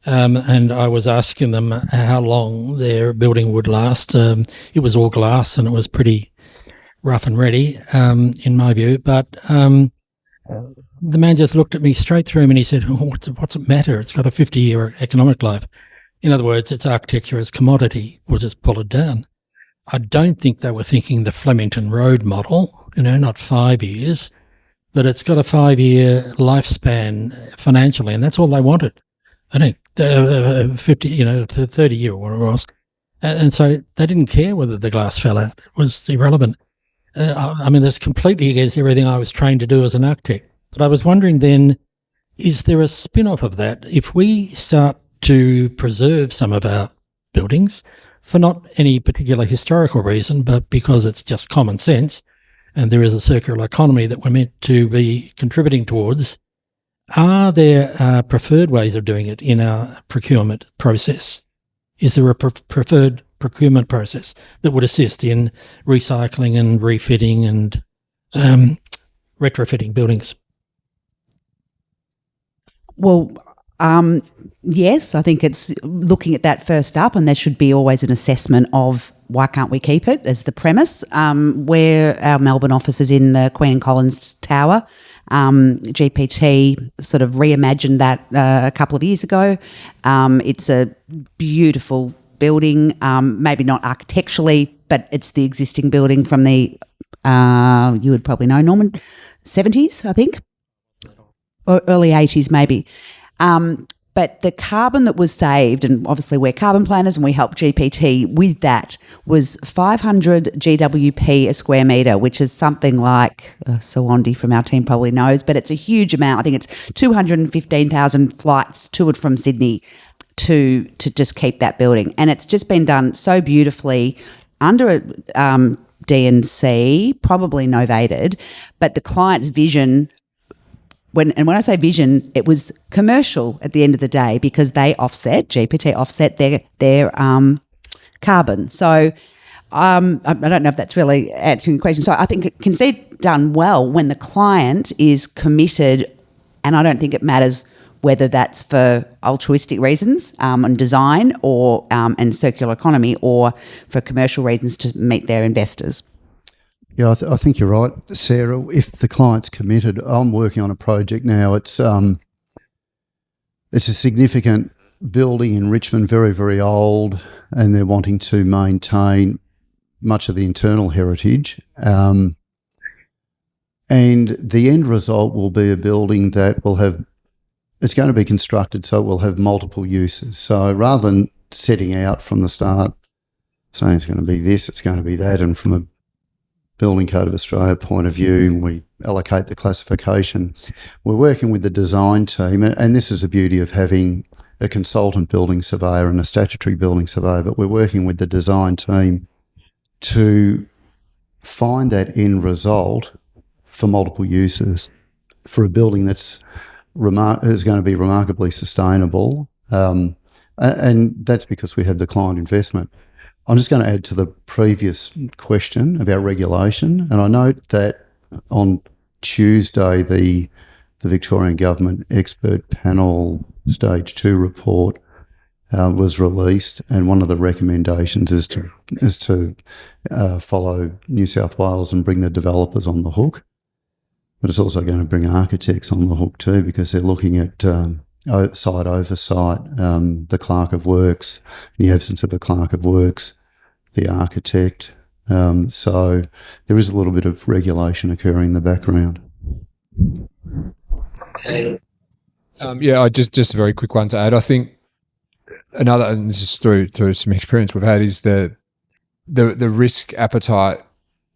And I was asking them how long their building would last. It was all glass and it was pretty rough and ready, in my view. But the man just looked at me straight through and he said, what's it matter? It's got a 50-year economic life. In other words, it's architecture as commodity. We'll just pull it down. I don't think they were thinking the Flemington Road model, not 5 years, but it's got a 5-year lifespan financially, and that's all they wanted. I think 50, 30-year or whatever it was. And so they didn't care whether the glass fell out. It was irrelevant. I mean, that's completely against everything I was trained to do as an architect. But I was wondering then, is there a spin-off of that? If we start to preserve some of our buildings for not any particular historical reason, but because it's just common sense, and there is a circular economy that we're meant to be contributing towards, are there preferred ways of doing it in our procurement process? Is there a preferred procurement process that would assist in recycling and refitting and retrofitting buildings? Well, yes, I think it's looking at that first up, and there should be always an assessment of why can't we keep it as the premise. Where our Melbourne office is in the Queen and Collins Tower, GPT sort of reimagined that a couple of years ago. It's a beautiful building, maybe not architecturally, but it's the existing building from the, you would probably know, Norman, 70s, I think, or early 80s maybe. But the carbon that was saved, and obviously we're carbon planners and we help GPT with that, was 500 GWP a square metre, which is something like, Wendy from our team probably knows, but it's a huge amount. I think it's 215,000 flights to and from Sydney to just keep that building. And it's just been done so beautifully under a D&C, probably novated, but the client's vision... When I say vision, it was commercial at the end of the day because they GPT offset their carbon. So I don't know if that's really answering your question. So I think it can be done well when the client is committed, and I don't think it matters whether that's for altruistic reasons and design or and circular economy, or for commercial reasons to meet their investors. Yeah, I think you're right, Sarah. If the client's committed, I'm working on a project now. It's a significant building in Richmond, very, very old, and they're wanting to maintain much of the internal heritage. And the end result will be a building that will have, it's going to be constructed so it will have multiple uses. So rather than setting out from the start saying it's going to be this, it's going to be that, and from a Building Code of Australia point of view, we allocate the classification. We're working with the design team, and this is the beauty of having a consultant building surveyor and a statutory building surveyor, but we're working with the design team to find that end result for multiple uses for a building that's is going to be remarkably sustainable, and that's because we have the client investment. I'm just going to add to the previous question about regulation, and I note that on Tuesday the Victorian Government Expert Panel Stage 2 report was released, and one of the recommendations is to follow New South Wales and bring the developers on the hook. But it's also going to bring architects on the hook too, because they're looking at site oversight, the clerk of works, in the absence of a clerk of works, the architect. So there is a little bit of regulation occurring in the background. Okay. Just a very quick one to add. I think another, and this is through some experience we've had, is the risk appetite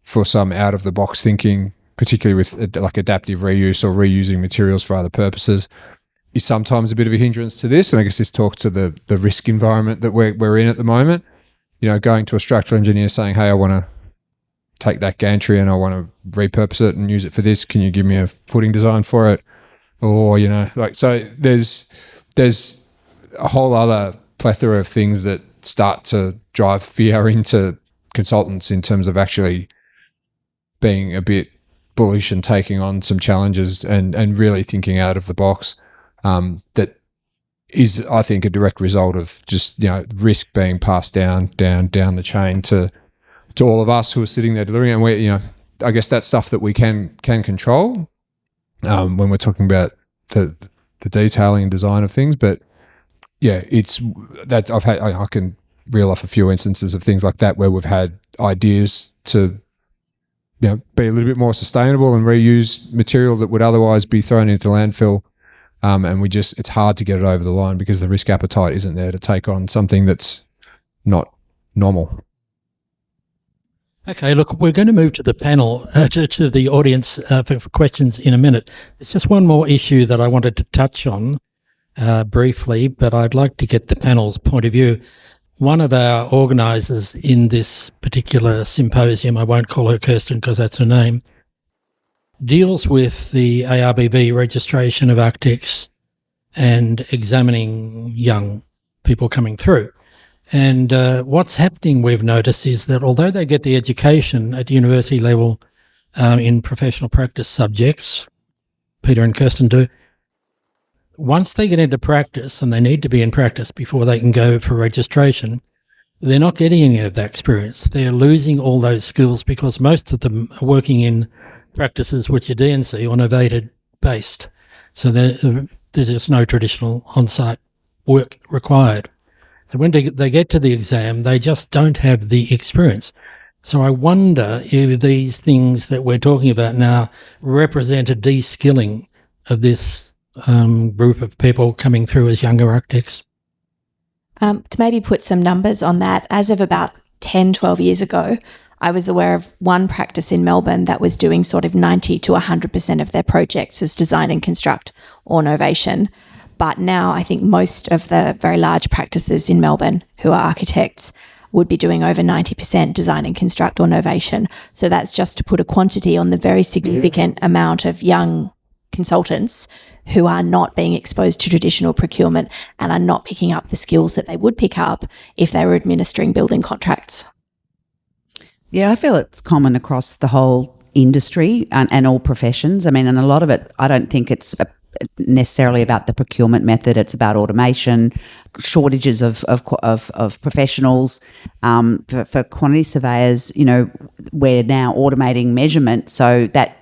for some out of the box thinking, particularly with like adaptive reuse or reusing materials for other purposes, is sometimes a bit of a hindrance to this. And I guess this talks to the risk environment that we're in at the moment. You know, going to a structural engineer saying, hey, I want to take that gantry and I want to repurpose it and use it for this. Can you give me a footing design for it? Or, you know, like, so there's a whole other plethora of things that start to drive fear into consultants in terms of actually being a bit bullish and taking on some challenges and really thinking out of the box. That is, I think, a direct result of just, you know, risk being passed down the chain to all of us who are sitting there delivering. And we, you know, I guess that's stuff that we can control when we're talking about the detailing and design of things. But yeah, it's that I can reel off a few instances of things like that where we've had ideas to, you know, be a little bit more sustainable and reuse material that would otherwise be thrown into landfill. And it's hard to get it over the line because the risk appetite isn't there to take on something that's not normal. Okay, look, we're going to move to the panel, to the audience for questions in a minute. There's just one more issue that I wanted to touch on briefly, but I'd like to get the panel's point of view. One of our organisers in this particular symposium, I won't call her Kirsten because that's her name, deals with the ARBB registration of architects and examining young people coming through. And what's happening, we've noticed, is that although they get the education at university level in professional practice subjects, Peter and Kirsten do, once they get into practice, and they need to be in practice before they can go for registration, they're not getting any of that experience. They're losing all those skills because most of them are working in practices which are D&C or novated based. So there's just no traditional on-site work required. So when they get to the exam, they just don't have the experience. So I wonder if these things that we're talking about now represent a de-skilling of this group of people coming through as younger architects. To maybe put some numbers on that, as of about 10, 12 years ago, I was aware of one practice in Melbourne that was doing sort of 90 to 100% of their projects as design and construct or novation. But now I think most of the very large practices in Melbourne who are architects would be doing over 90% design and construct or novation. So that's just to put a quantity on the very significant amount of young consultants who are not being exposed to traditional procurement and are not picking up the skills that they would pick up if they were administering building contracts. Yeah, I feel it's common across the whole industry and all professions. I mean, and a lot of it, I don't think it's necessarily about the procurement method. It's about automation, shortages of professionals. For quantity surveyors, we're now automating measurement, so that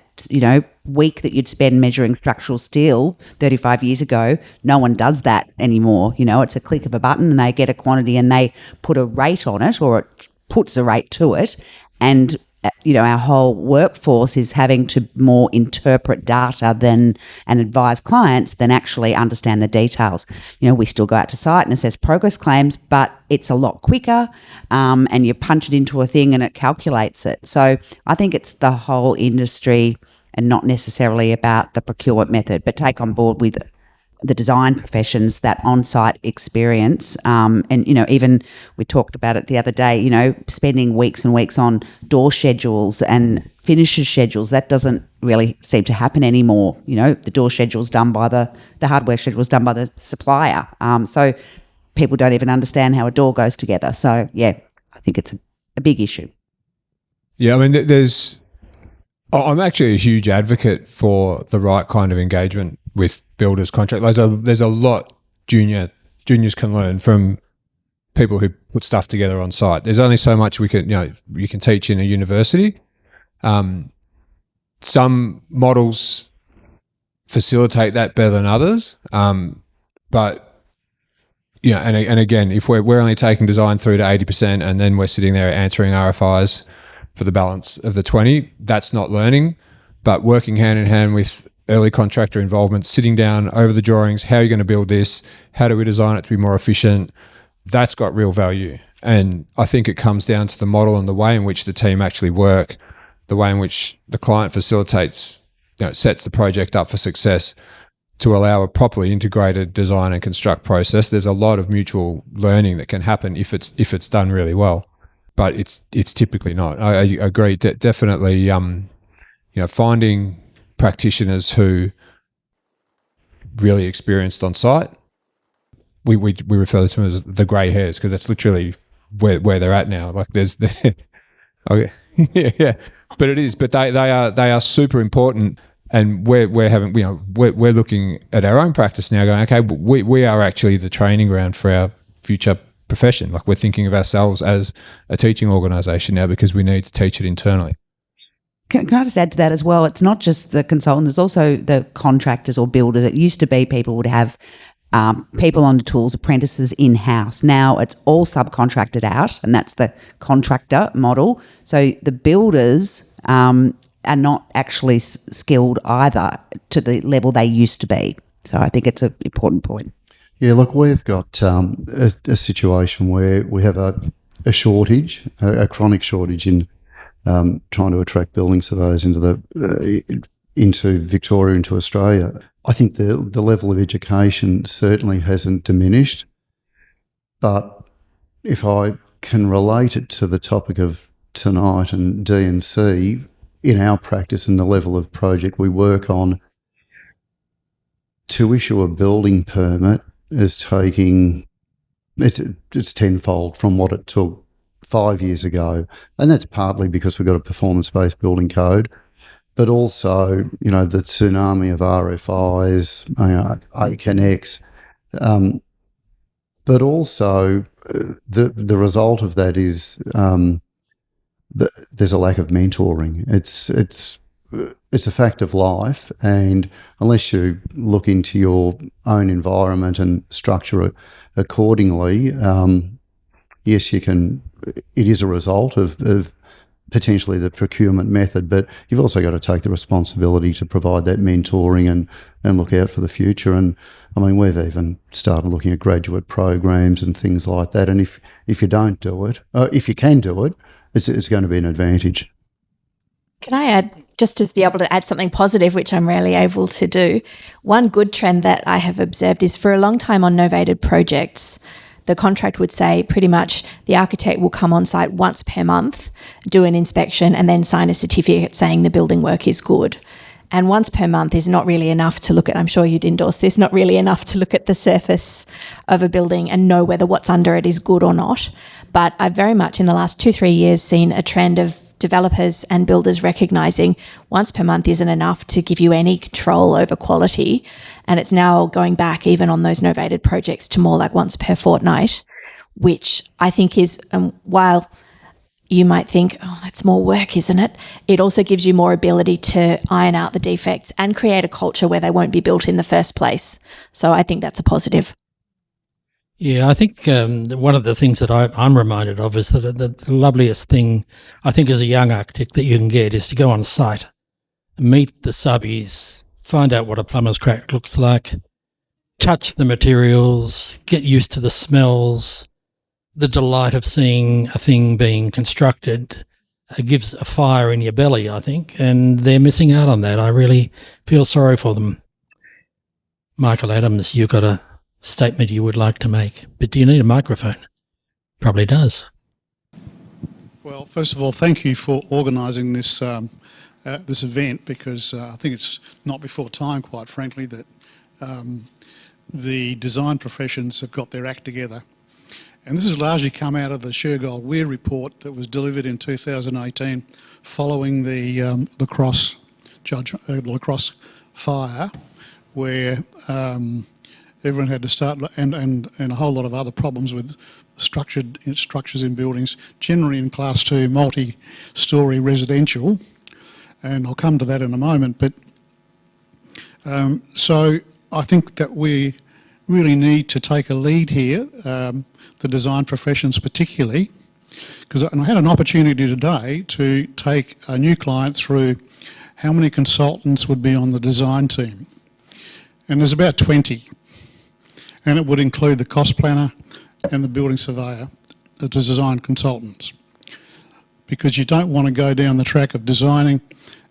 week that you'd spend measuring structural steel 35 years ago, no one does that anymore. It's a click of a button and they get a quantity and they put a rate on it, or it puts a rate to it. And, our whole workforce is having to more interpret data and advise clients than actually understand the details. We still go out to site and assess progress claims, but it's a lot quicker, and you punch it into a thing and it calculates it. So I think it's the whole industry and not necessarily about the procurement method, but take on board with the design professions that on-site experience. Even we talked about it the other day, spending weeks and weeks on door schedules and finishes schedules, that doesn't really seem to happen anymore. The door schedule's done by the hardware schedule's done by the supplier. So people don't even understand how a door goes together. So, yeah, I think it's a big issue. Yeah, I mean, I'm actually a huge advocate for the right kind of engagement with builders, contractors. There's a lot juniors can learn from people who put stuff together on site. There's only so much you can teach in a university. Some models facilitate that better than others. But and again, if we're only taking design through to 80% and then we're sitting there answering RFIs for the balance of the 20, that's not learning. But working hand in hand with early contractor involvement, sitting down over the drawings, how are you going to build this? How do we design it to be more efficient? That's got real value. And I think it comes down to the model and the way in which the team actually work, the way in which the client facilitates, sets the project up for success to allow a properly integrated design and construct process. There's a lot of mutual learning that can happen if it's done really well, but it's typically not. I agree. Definitely, finding practitioners who really experienced on site, we refer to them as the grey hairs, because that's literally where they're at now. Like there's okay, yeah, but it is. But they are super important, and we're looking at our own practice now, going, okay, we are actually the training ground for our future profession. Like we're thinking of ourselves as a teaching organisation now because we need to teach it internally. Can I just add to that as well? It's not just the consultants, there's also the contractors or builders. It used to be people would have people on the tools, apprentices in-house. Now it's all subcontracted out, and that's the contractor model. So the builders are not actually skilled either to the level they used to be. So I think it's an important point. Yeah, look, we've got a situation where we have a shortage, a chronic shortage in trying to attract building surveyors into Victoria, into Australia. I think the level of education certainly hasn't diminished, but if I can relate it to the topic of tonight and D&C, in our practice and the level of project we work on, to issue a building permit is taking, it's tenfold from what it took 5 years ago. And that's partly because we've got a performance-based building code, but also, the tsunami of RFIs, A-Connects, but also the result of that is there's a lack of mentoring. It's a fact of life, and unless you look into your own environment and structure it accordingly, yes, you can. It is a result of potentially the procurement method, but you've also got to take the responsibility to provide that mentoring and look out for the future. And I mean, we've even started looking at graduate programs and things like that. And if you don't do it, if you can do it, it's going to be an advantage. Can I add, just to be able to add something positive, which I'm rarely able to do, one good trend that I have observed is for a long time on novated projects, the contract would say pretty much the architect will come on site once per month, do an inspection, and then sign a certificate saying the building work is good. And once per month is not really enough to look at, I'm sure you'd endorse this, not really enough to look at the surface of a building and know whether what's under it is good or not. But I've very much in the last 2-3 years seen a trend of developers and builders recognising once per month isn't enough to give you any control over quality, and it's now going back even on those novated projects to more like once per fortnight, which I think is, while you might think, oh, that's more work, isn't it? It also gives you more ability to iron out the defects and create a culture where they won't be built in the first place. So I think that's a positive. Yeah, I think one of the things that I'm reminded of is that the loveliest thing, I think, as a young architect that you can get is to go on site, meet the subbies, find out what a plumber's crack looks like, touch the materials, get used to the smells. The delight of seeing a thing being constructed gives a fire in your belly, I think, and they're missing out on that. I really feel sorry for them. Michael Adams, you've got a statement you would like to make, but do you need a microphone? Probably does. Well, first of all, thank you for organising this this event, because I think it's not before time, quite frankly, that the design professions have got their act together. And this has largely come out of the Shergold Weir report that was delivered in 2018 following the Lacrosse fire, where everyone had to start, and a whole lot of other problems with structures in buildings, generally in Class 2 multi-storey residential, and I'll come to that in a moment. But so I think that we really need to take a lead here, the design professions particularly, because I had an opportunity today to take a new client through how many consultants would be on the design team. And there's about 20. And it would include the cost planner and the building surveyor, the design consultants. Because you don't want to go down the track of designing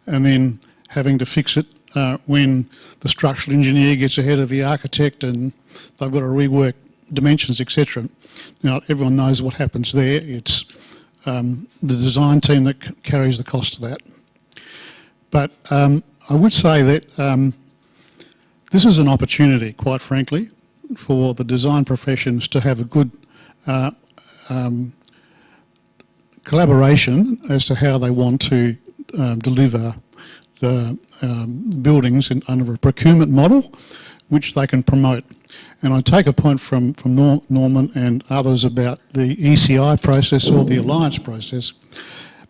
and then having to fix it when the structural engineer gets ahead of the architect and they've got to rework dimensions, etc. Now, everyone knows what happens there. It's the design team that carries the cost of that. But I would say that this is an opportunity, quite frankly, for the design professions to have a good collaboration as to how they want to deliver the buildings under a procurement model, which they can promote. And I take a point from Norman and others about the ECI process or the alliance process,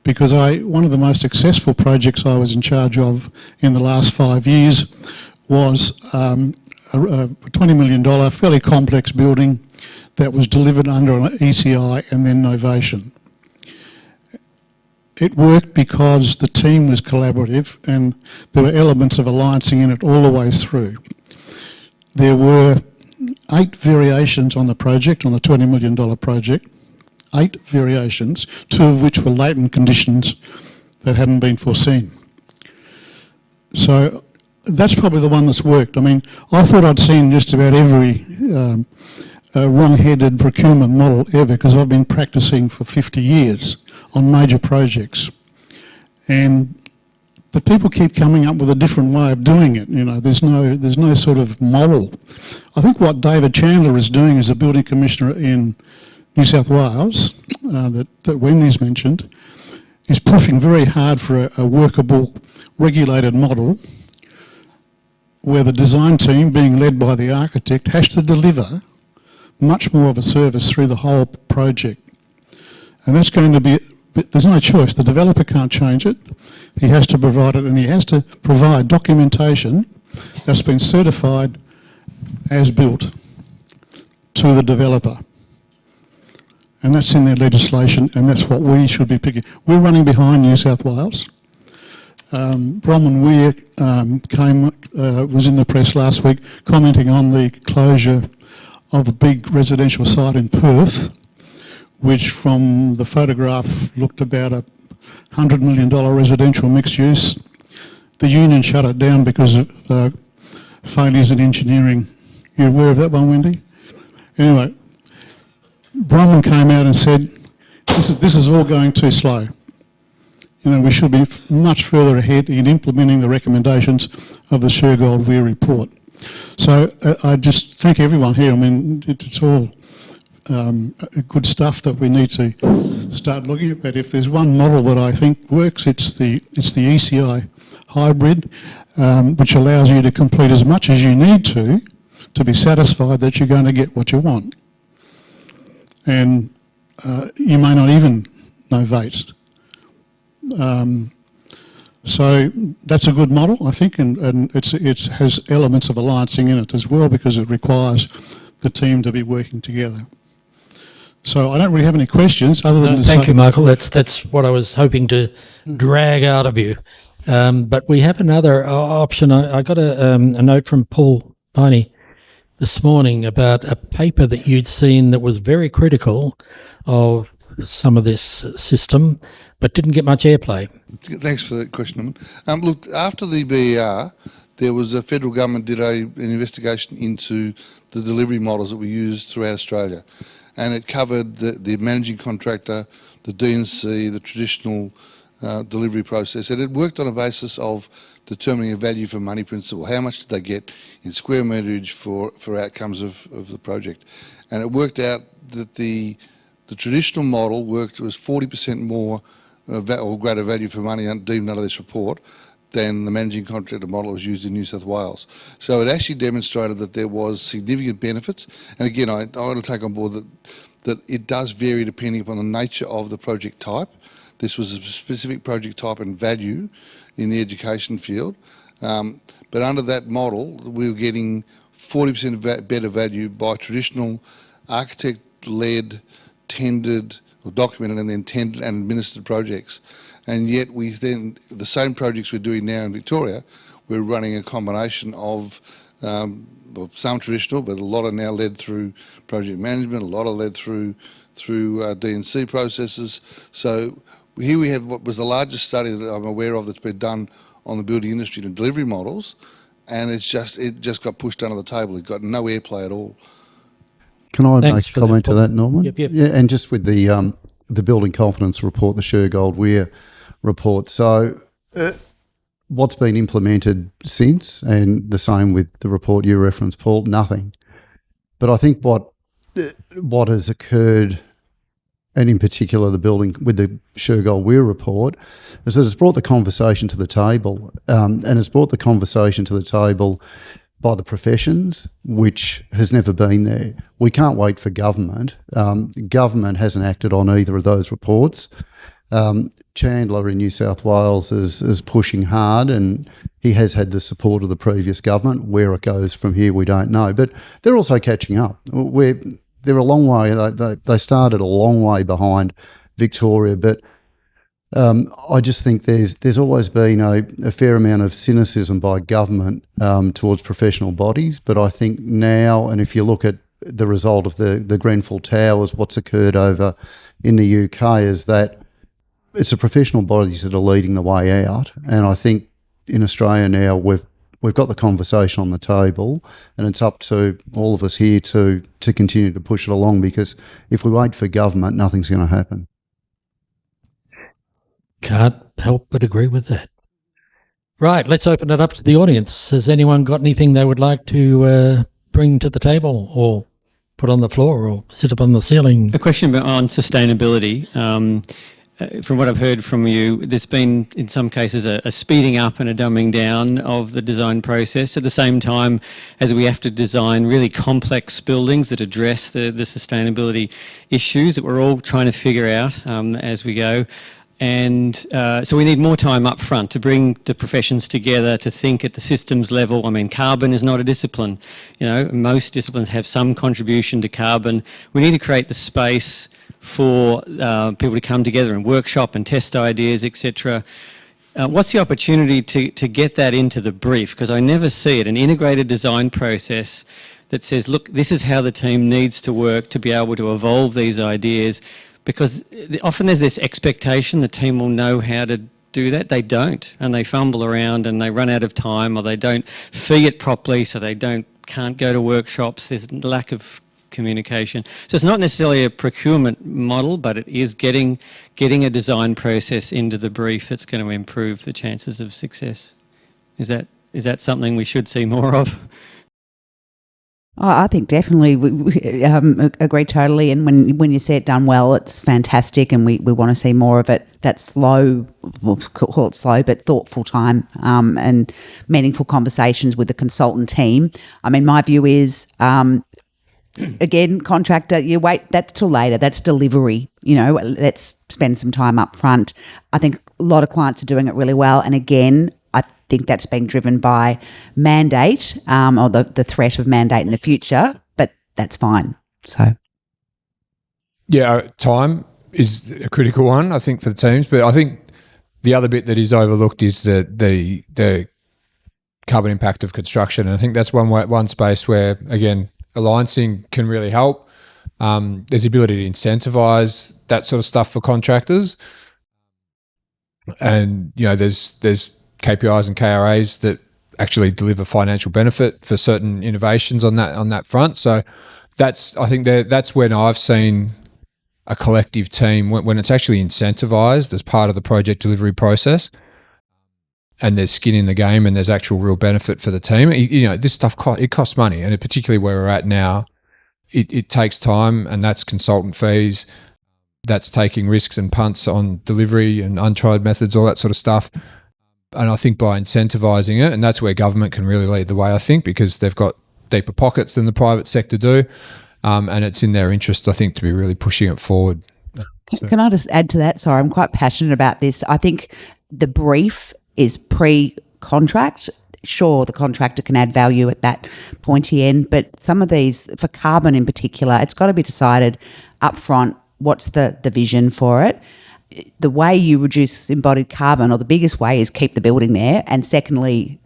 because one of the most successful projects I was in charge of in the last 5 years was a $20 million fairly complex building that was delivered under an ECI and then novation. It worked because the team was collaborative and there were elements of alliancing in it all the way through. There were 8 variations on the project, on the $20 million project, 8 variations, 2 of which were latent conditions that hadn't been foreseen. So that's probably the one that's worked. I mean, I thought I'd seen just about every wrong-headed procurement model ever, because I've been practicing for 50 years on major projects. But people keep coming up with a different way of doing it. You know, there's no sort of model. I think what David Chandler is doing as a building commissioner in New South Wales, that Wendy's mentioned, is pushing very hard for a workable, regulated model where the design team, being led by the architect, has to deliver much more of a service through the whole project. And that's going to be, there's no choice. The developer can't change it. He has to provide it, and he has to provide documentation that's been certified as built to the developer. And that's in their legislation, and that's what we should be picking. We're running behind New South Wales. Bronwyn Weir was in the press last week commenting on the closure of a big residential site in Perth, which from the photograph looked about a $100 million residential mixed use. The union shut it down because of failures in engineering. You aware of that one, Wendy? Anyway, Bronwyn came out and said, this is all going too slow. You know, we should be much further ahead in implementing the recommendations of the Shergold Weir report. So I just thank everyone here. I mean, it's all good stuff that we need to start looking at. But if there's one model that I think works, it's the ECI hybrid, which allows you to complete as much as you need to be satisfied that you're going to get what you want. And you may not even novate. So that's a good model, I think, and it has elements of alliancing in it as well, because it requires the team to be working together. So I don't really have any questions other than to say... Thank you, Michael. That's what I was hoping to drag out of you. But we have another option. I got a note from Paul Piney this morning about a paper that you'd seen that was very critical of some of this system, but didn't get much airplay. Thanks for that question. Look, after the BER, there was a federal government did an investigation into the delivery models that we used throughout Australia, and it covered the managing contractor, the D&C, the traditional delivery process, and it worked on a basis of determining a value for money principle. How much did they get in square meterage for outcomes of the project? And it worked out that the traditional model was 40% more or greater value for money deemed under this report than the managing contractor model that was used in New South Wales. So it actually demonstrated that there was significant benefits. And again, I want to take on board that it does vary depending upon the nature of the project type. This was a specific project type and value in the education field. But under that model, we were getting 40% better value by traditional architect-led, tendered, or documented and then tendered and administered projects. And yet the same projects we're doing now in Victoria, we're running a combination of some traditional, but a lot are now led through project management, a lot are led through D&C processes. So here we have what was the largest study that I'm aware of that's been done on the building industry and delivery models, and it just got pushed under the table. It got no airplay at all. Can I make a comment to that, Norman? Yep. Yeah, and just with the building confidence report, the Shergold Weir report. So what's been implemented since, and the same with the report you referenced, Paul, nothing. But I think what has occurred, and in particular the building with the Shergold Weir report, is that it's brought the conversation to the table, and it's brought the conversation to the table by the professions, which has never been there. We can't wait for government. Government hasn't acted on either of those reports. Chandler in New South Wales is pushing hard, and he has had the support of the previous government. Where it goes from here, we don't know. But they're also catching up. They're a long way. They started a long way behind Victoria, but I just think there's always been a fair amount of cynicism by government towards professional bodies. But I think now, and if you look at the result of the Grenfell Towers, what's occurred over in the UK is that it's the professional bodies that are leading the way out, and I think in Australia now we've got the conversation on the table, and it's up to all of us here to continue to push it along, because if we wait for government, nothing's going to happen. Can't help but agree with that. Right, let's open it up to the audience. Has anyone got anything they would like to bring to the table or put on the floor or sit up on the ceiling? A question on sustainability. From what I've heard from you, there's been, in some cases, a speeding up and a dumbing down of the design process at the same time as we have to design really complex buildings that address the sustainability issues that we're all trying to figure out as we go. And so we need more time up front to bring the professions together to think at the systems level. I mean, carbon is not a discipline. You know, most disciplines have some contribution to carbon. We need to create the space for people to come together and workshop and test ideas, etc. What's the opportunity to get that into the brief? Because I never see it, an integrated design process that says, look, this is how the team needs to work to be able to evolve these ideas. Because often there's this expectation the team will know how to do that. They don't, and they fumble around and they run out of time, or they don't fee it properly, so they can't go to workshops. There's lack of communication. So it's not necessarily a procurement model, but it is getting a design process into the brief that's going to improve the chances of success. Is that something we should see more of? Oh, I think definitely we agree totally. And when you see it done well, it's fantastic, and we want to see more of it. That slow, we'll call it slow, but thoughtful time and meaningful conversations with the consultant team. I mean, my view is, again, contractor, you wait, that's till later. That's delivery. You know, let's spend some time up front. I think a lot of clients are doing it really well. And again, I think that's being driven by mandate or the threat of mandate in the future, but that's fine. So, yeah, time is a critical one, I think, for the teams. But I think the other bit that is overlooked is the carbon impact of construction. And I think that's one space where, again, alliancing can really help. There's the ability to incentivise that sort of stuff for contractors. And, you know, there's KPIs and KRAs that actually deliver financial benefit for certain innovations on that front. So that's when I've seen a collective team when it's actually incentivized as part of the project delivery process, and there's skin in the game and there's actual real benefit for the team. You know, this stuff it costs money, and particularly where we're at now, it takes time, and that's consultant fees, that's taking risks and punts on delivery and untried methods, all that sort of stuff. And I think by incentivising it, and that's where government can really lead the way, I think, because they've got deeper pockets than the private sector do, and it's in their interest, I think, to be really pushing it forward. Can I just add to that? Sorry, I'm quite passionate about this. I think the brief is pre-contract. Sure, the contractor can add value at that pointy end, but some of these, for carbon in particular, it's got to be decided up front what's the vision for it. The way you reduce embodied carbon, or the biggest way, is keep the building there. And secondly,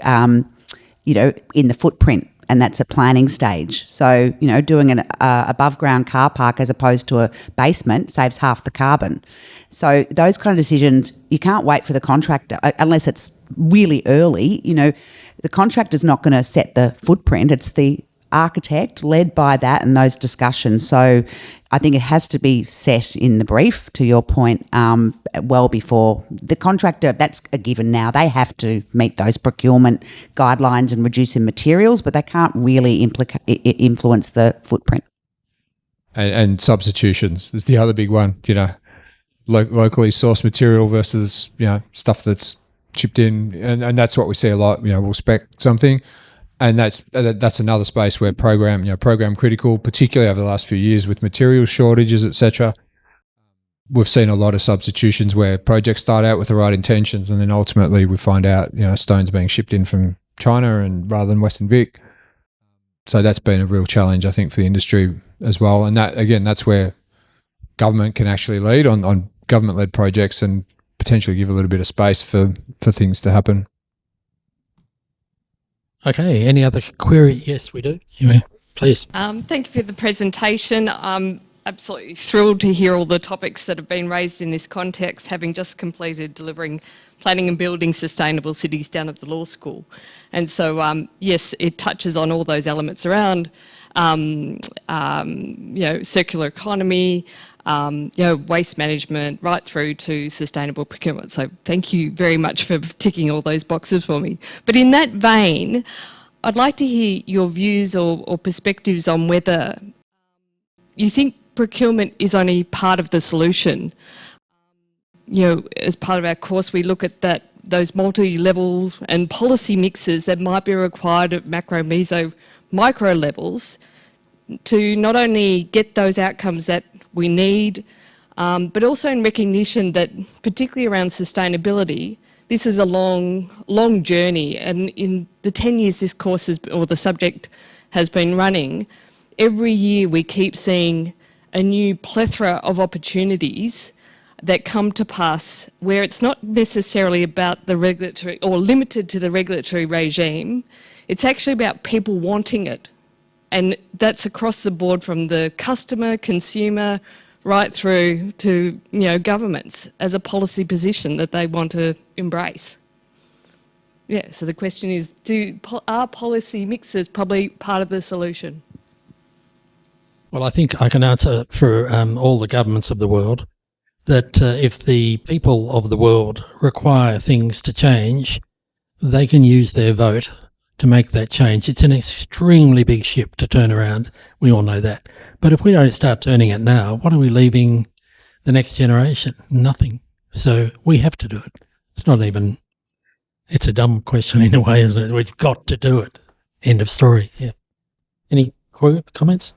you know, in the footprint, and that's a planning stage. So, you know, doing an above ground car park as opposed to a basement saves half the carbon. So those kind of decisions, you can't wait for the contractor unless it's really early. You know, the contractor's not going to set the footprint. It's the architect led by that and those discussions. So I think it has to be set in the brief, to your point, well before the contractor. That's a given now. They have to meet those procurement guidelines and reduce in materials, but they can't really influence the footprint. And substitutions is the other big one, you know, locally sourced material versus, you know, stuff that's chipped in. And that's what we see a lot, you know, we'll spec something. And that's another space where program critical, particularly over the last few years with material shortages, etc. We've seen a lot of substitutions where projects start out with the right intentions, and then ultimately we find out, you know, stone's being shipped in from China and rather than Western Vic. So that's been a real challenge, I think, for the industry as well. And that, again, that's where government can actually lead on government-led projects and potentially give a little bit of space for things to happen. Okay, any other query? Yes, we do. Anyway, please. Thank you for the presentation. I'm absolutely thrilled to hear all the topics that have been raised in this context, having just completed delivering planning and building sustainable cities down at the law school. And so, yes, it touches on all those elements around, circular economy, waste management, right through to sustainable procurement. So thank you very much for ticking all those boxes for me. But in that vein, I'd like to hear your views or perspectives on whether you think procurement is only part of the solution. As part of our course, we look at those multi-level and policy mixes that might be required at macro, meso, micro levels to not only get those outcomes that we need, but also in recognition that, particularly around sustainability, this is a long journey. And in the 10 years this course or the subject has been running, every year we keep seeing a new plethora of opportunities that come to pass where it's not necessarily about the regulatory or limited to the regulatory regime. It's actually about people wanting it. And that's across the board from the customer, consumer, right through to governments as a policy position that they want to embrace. Yeah, so the question is, are policy mixes probably part of the solution? Well, I think I can answer for all the governments of the world that if the people of the world require things to change, they can use their vote to make that change. It's an extremely big ship to turn around. We all know that. But if we don't start turning it now, what are we leaving the next generation? Nothing. So we have to do it. It's a dumb question in a way, isn't it? We've got to do it. End of story. Yeah. Any comments?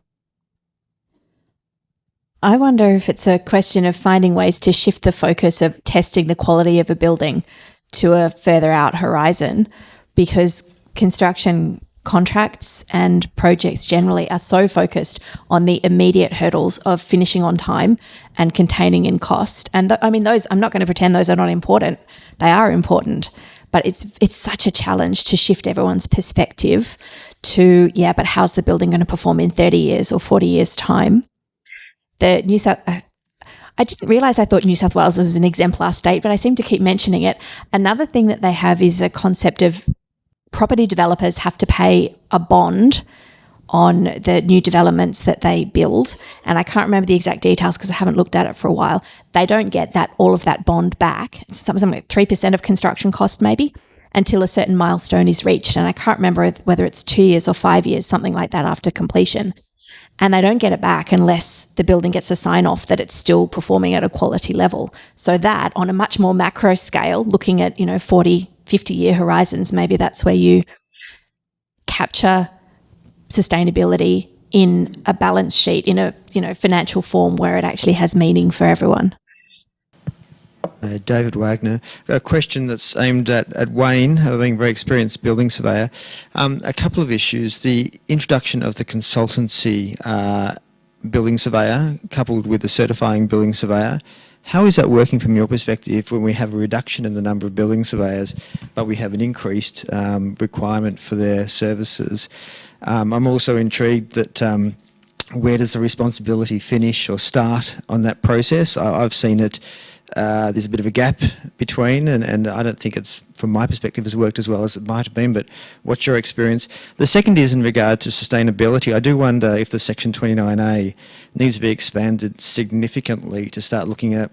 I wonder if it's a question of finding ways to shift the focus of testing the quality of a building to a further out horizon, because construction contracts and projects generally are so focused on the immediate hurdles of finishing on time and containing in cost. And those, I'm not going to pretend those are not important. They are important, but it's such a challenge to shift everyone's perspective to, but how's the building going to perform in 30 years or 40 years' time? I didn't realise I thought New South Wales is an exemplar state, but I seem to keep mentioning it. Another thing that they have is a concept of property developers have to pay a bond on the new developments that they build. And I can't remember the exact details because I haven't looked at it for a while. They don't get all of that bond back. It's something like 3% of construction cost maybe until a certain milestone is reached. And I can't remember whether it's 2 years or 5 years, something like that after completion. And they don't get it back unless the building gets a sign-off that it's still performing at a quality level. So that, on a much more macro scale, looking at 40, 50-year horizons, maybe that's where you capture sustainability in a balance sheet, in a financial form where it actually has meaning for everyone. David Wagner. A question that's aimed at Wayne, being a very experienced building surveyor. A couple of issues. The introduction of the consultancy building surveyor coupled with the certifying building surveyor. How is that working from your perspective when we have a reduction in the number of building surveyors, but we have an increased requirement for their services? I'm also intrigued that where does the responsibility finish or start on that process? I've seen it. There's a bit of a gap between, and I don't think it's, from my perspective, has worked as well as it might have been, but what's your experience? The second is in regard to sustainability. I do wonder if the Section 29A needs to be expanded significantly to start looking at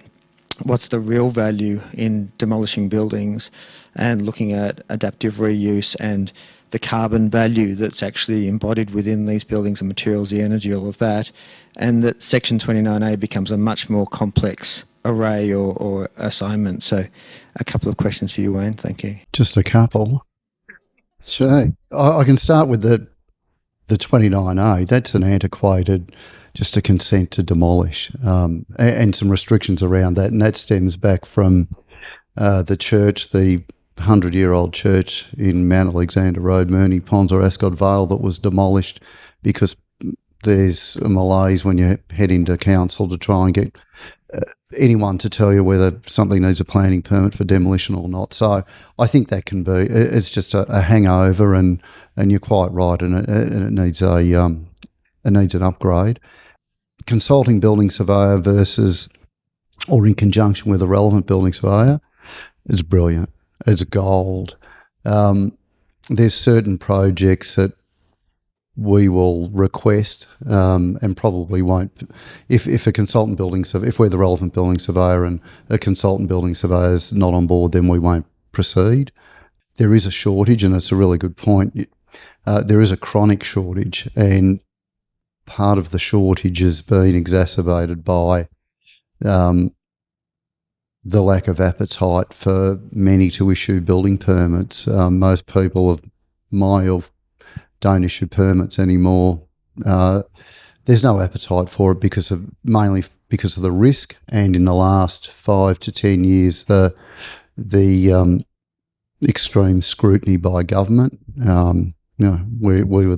what's the real value in demolishing buildings and looking at adaptive reuse and the carbon value that's actually embodied within these buildings and materials, the energy, all of that, and that Section 29A becomes a much more complex array or assignment. So a couple of questions for you, Wayne. Thank you. Just a couple. Sure. I can start with the 29A. That's an antiquated, just a consent to demolish, and some restrictions around that. And that stems back from the church, the 100-year-old church in Mount Alexander Road, Murney Ponds or Ascot Vale, that was demolished because there's a malaise when you head into council to try and get anyone to tell you whether something needs a planning permit for demolition or not. So I think that can be, it's just a hangover, and you're quite right, and it needs an upgrade. consulting building surveyor versus or in conjunction with a relevant building surveyor is brilliant. It's gold. There's certain projects that we will request and probably won't. If a consultant building surveyor, if we're the relevant building surveyor and a consultant building surveyor is not on board, then we won't proceed. There is a shortage, and it's a really good point. There is a chronic shortage, and part of the shortage has been exacerbated by the lack of appetite for many to issue building permits. Most people of my ilk don't issue permits anymore. There's no appetite for it mainly because of the risk, and in the last 5 to 10 years, the extreme scrutiny by government. We were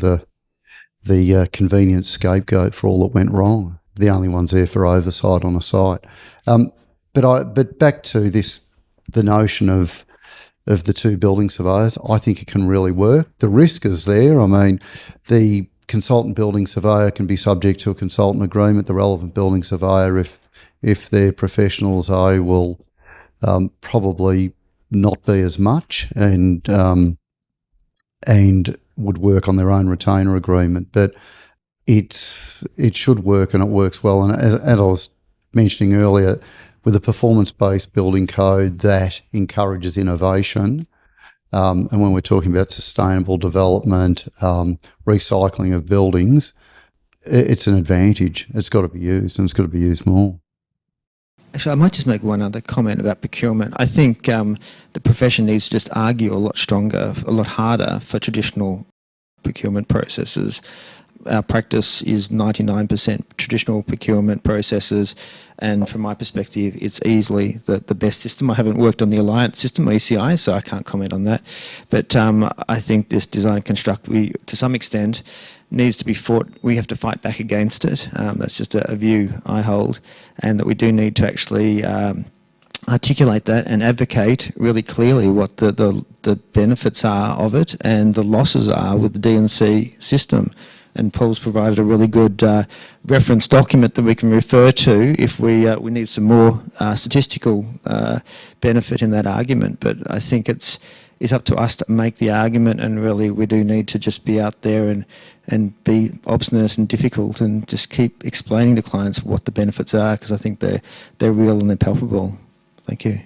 the convenient scapegoat for all that went wrong. The only ones there for oversight on a site. But back to the notion of the two building surveyors, I think it can really work. The risk is there. I mean, the consultant building surveyor can be subject to a consultant agreement. The relevant building surveyor, if they're professionals, will probably not be as much and would work on their own retainer agreement. But it should work, and it works well. And as I was mentioning earlier, with a performance-based building code that encourages innovation, and when we're talking about sustainable development, recycling of buildings, it's an advantage. It's got to be used, and it's got to be used more. Actually, I might just make one other comment about procurement. I think the profession needs to just argue a lot stronger, a lot harder for traditional procurement processes. Our practice is 99% traditional procurement processes, and from my perspective, it's easily the best system. I haven't worked on the Alliance system, ECI, so I can't comment on that. But I think this design and construct, to some extent, needs to be fought. We have to fight back against it. That's just a view I hold, and that we do need to actually articulate that and advocate really clearly what the benefits are of it and the losses are with the D&C system. And Paul's provided a really good reference document that we can refer to if we need some more statistical benefit in that argument. But I think it's up to us to make the argument, and really we do need to just be out there and be obstinate and difficult and just keep explaining to clients what the benefits are, because I think they're real and they're palpable. Thank you.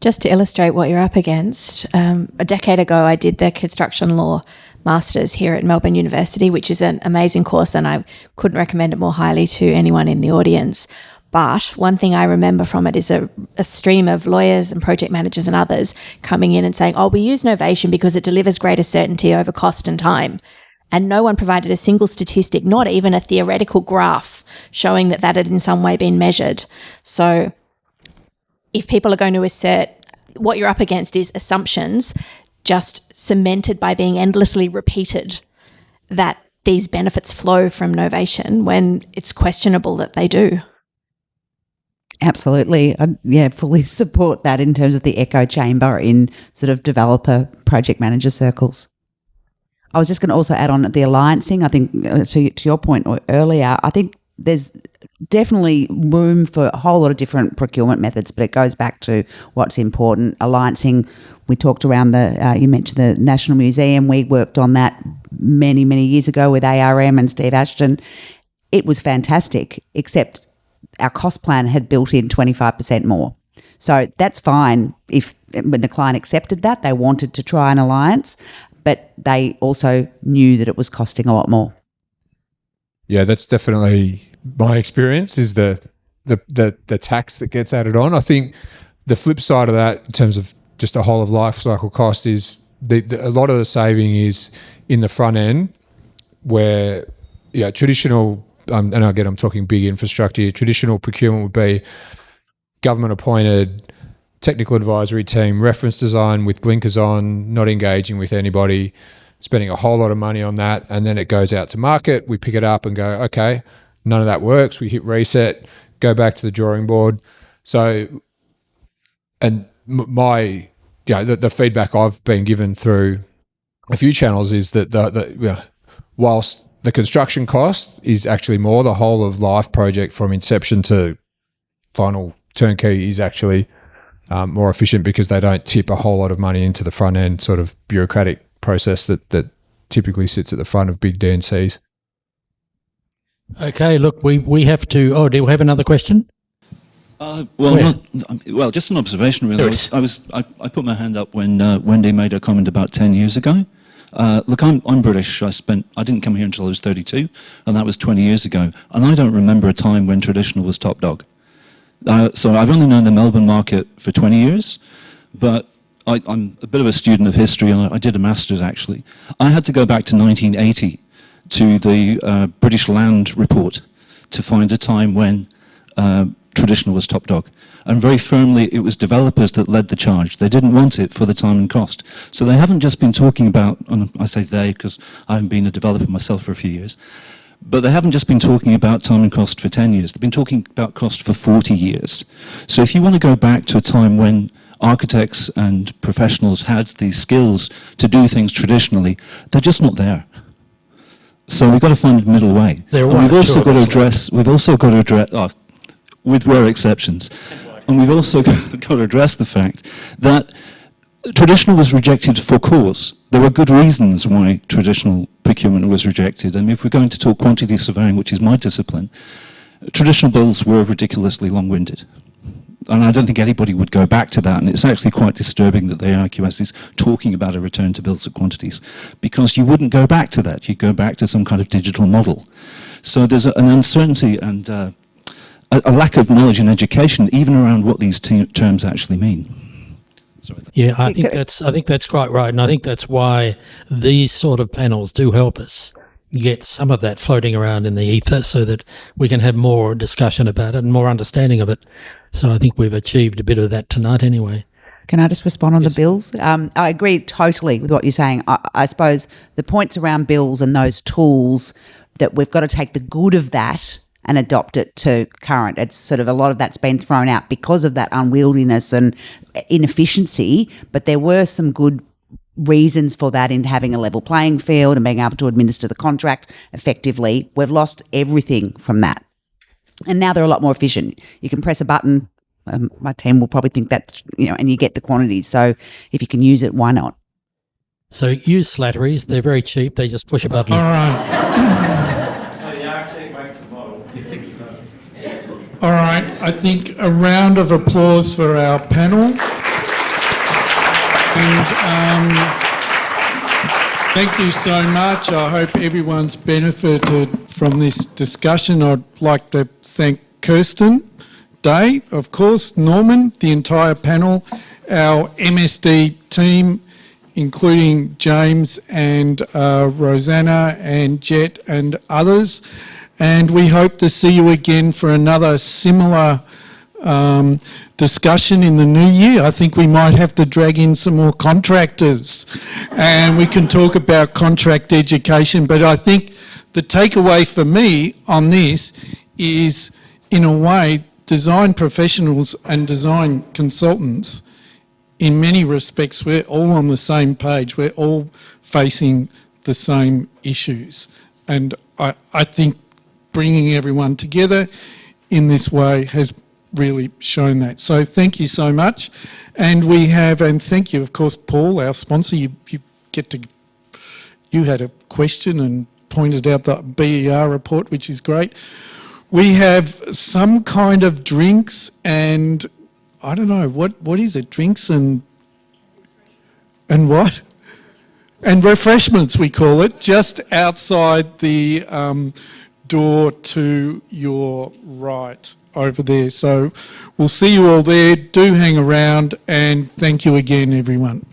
Just to illustrate what you're up against, a decade ago I did the construction law masters here at Melbourne University, which is an amazing course, and I couldn't recommend it more highly to anyone in the audience. But one thing I remember from it is a stream of lawyers and project managers and others coming in and saying, we use novation because it delivers greater certainty over cost and time. And no one provided a single statistic, not even a theoretical graph showing that had in some way been measured. So if people are going to assert what you're up against is assumptions just cemented by being endlessly repeated that these benefits flow from novation when it's questionable that they do. Absolutely. Fully support that in terms of the echo chamber in sort of developer project manager circles. I was just going to also add on the alliancing. I think to your point earlier, I think there's definitely room for a whole lot of different procurement methods, but it goes back to what's important. Alliancing, we talked around you mentioned the National Museum. We worked on that many, many years ago with ARM and Steve Ashton. It was fantastic, except our cost plan had built in 25% more. So that's fine when the client accepted that, they wanted to try an alliance, but they also knew that it was costing a lot more. Yeah, that's definitely my experience is the tax that gets added on. I think the flip side of that, in terms of just a whole of life cycle cost, is a lot of the saving is in the front end, where traditional, and again I'm talking big infrastructure here, traditional procurement would be government appointed technical advisory team, reference design with blinkers on, not engaging with anybody, spending a whole lot of money on that, and then it goes out to market. We pick it up and go, okay, none of that works. We hit reset, go back to the drawing board. So, and the feedback I've been given through a few channels is that whilst the construction cost is actually more. The whole of life project from inception to final turnkey is actually more efficient because they don't tip a whole lot of money into the front end sort of bureaucratic process that typically sits at the front of big D&Cs. Okay, look, we have to. Oh, do we have another question? Well, just an observation, really. I put my hand up when Wendy made a comment about 10 years ago. Look, I'm British. I didn't come here until I was 32, and that was 20 years ago. And I don't remember a time when traditional was top dog. So I've only known the Melbourne market for 20 years, but I'm a bit of a student of history, and I did a master's actually. I had to go back to 1980 to the British Land Report to find a time when traditional was top dog. And very firmly, it was developers that led the charge. They didn't want it for the time and cost. So they haven't just been talking about, and I say they because I haven't been a developer myself for a few years, but they haven't just been talking about time and cost for 10 years. They've been talking about cost for 40 years. So if you want to go back to a time when architects and professionals had these skills to do things traditionally, they're just not there. So we've got to find a middle way. We've also got to address, with rare exceptions, and we've also got to address the fact that traditional was rejected for cause. There were good reasons why traditional procurement was rejected. And if we're going to talk quantity surveying, which is my discipline, traditional bills were ridiculously long-winded. And I don't think anybody would go back to that. And it's actually quite disturbing that the AIQS is talking about a return to bills at quantities, because you wouldn't go back to that. You'd go back to some kind of digital model. So there's an uncertainty and a lack of knowledge and education even around what these terms actually mean. Yeah, I think that's quite right, and I think that's why these sort of panels do help us get some of that floating around in the ether, so that we can have more discussion about it and more understanding of it. So I think we've achieved a bit of that tonight, anyway. Can I just respond on the bills? I agree totally with what you're saying. I suppose the points around bills and those tools, that we've got to take the good of that and adopt it to current. It's sort of a lot of that's been thrown out because of that unwieldiness and inefficiency, but there were some good reasons for that in having a level playing field and being able to administer the contract effectively. We've lost everything from that. And now they're a lot more efficient. You can press a button. My team will probably think that, and you get the quantities. So if you can use it, why not? So use Slatteries. They're very cheap. They just push a button. All right. All right, I think a round of applause for our panel. And thank you so much. I hope everyone's benefited from this discussion. I'd like to thank Kirsten Day, of course, Norman, the entire panel, our MSD team, including James and Rosanna and Jet and others. And we hope to see you again for another similar discussion in the new year. I think we might have to drag in some more contractors and we can talk about contract education. But I think the takeaway for me on this is, in a way, design professionals and design consultants, in many respects, we're all on the same page. We're all facing the same issues. And I think bringing everyone together in this way has really shown that. So thank you so much. And thank you, of course, Paul, our sponsor. You had a question and pointed out the BER report, which is great. We have some kind of drinks and, I don't know, what is it? Drinks and what? And refreshments, we call it, just outside the door to your right over there. So we'll see you all there. Do hang around, and thank you again, everyone.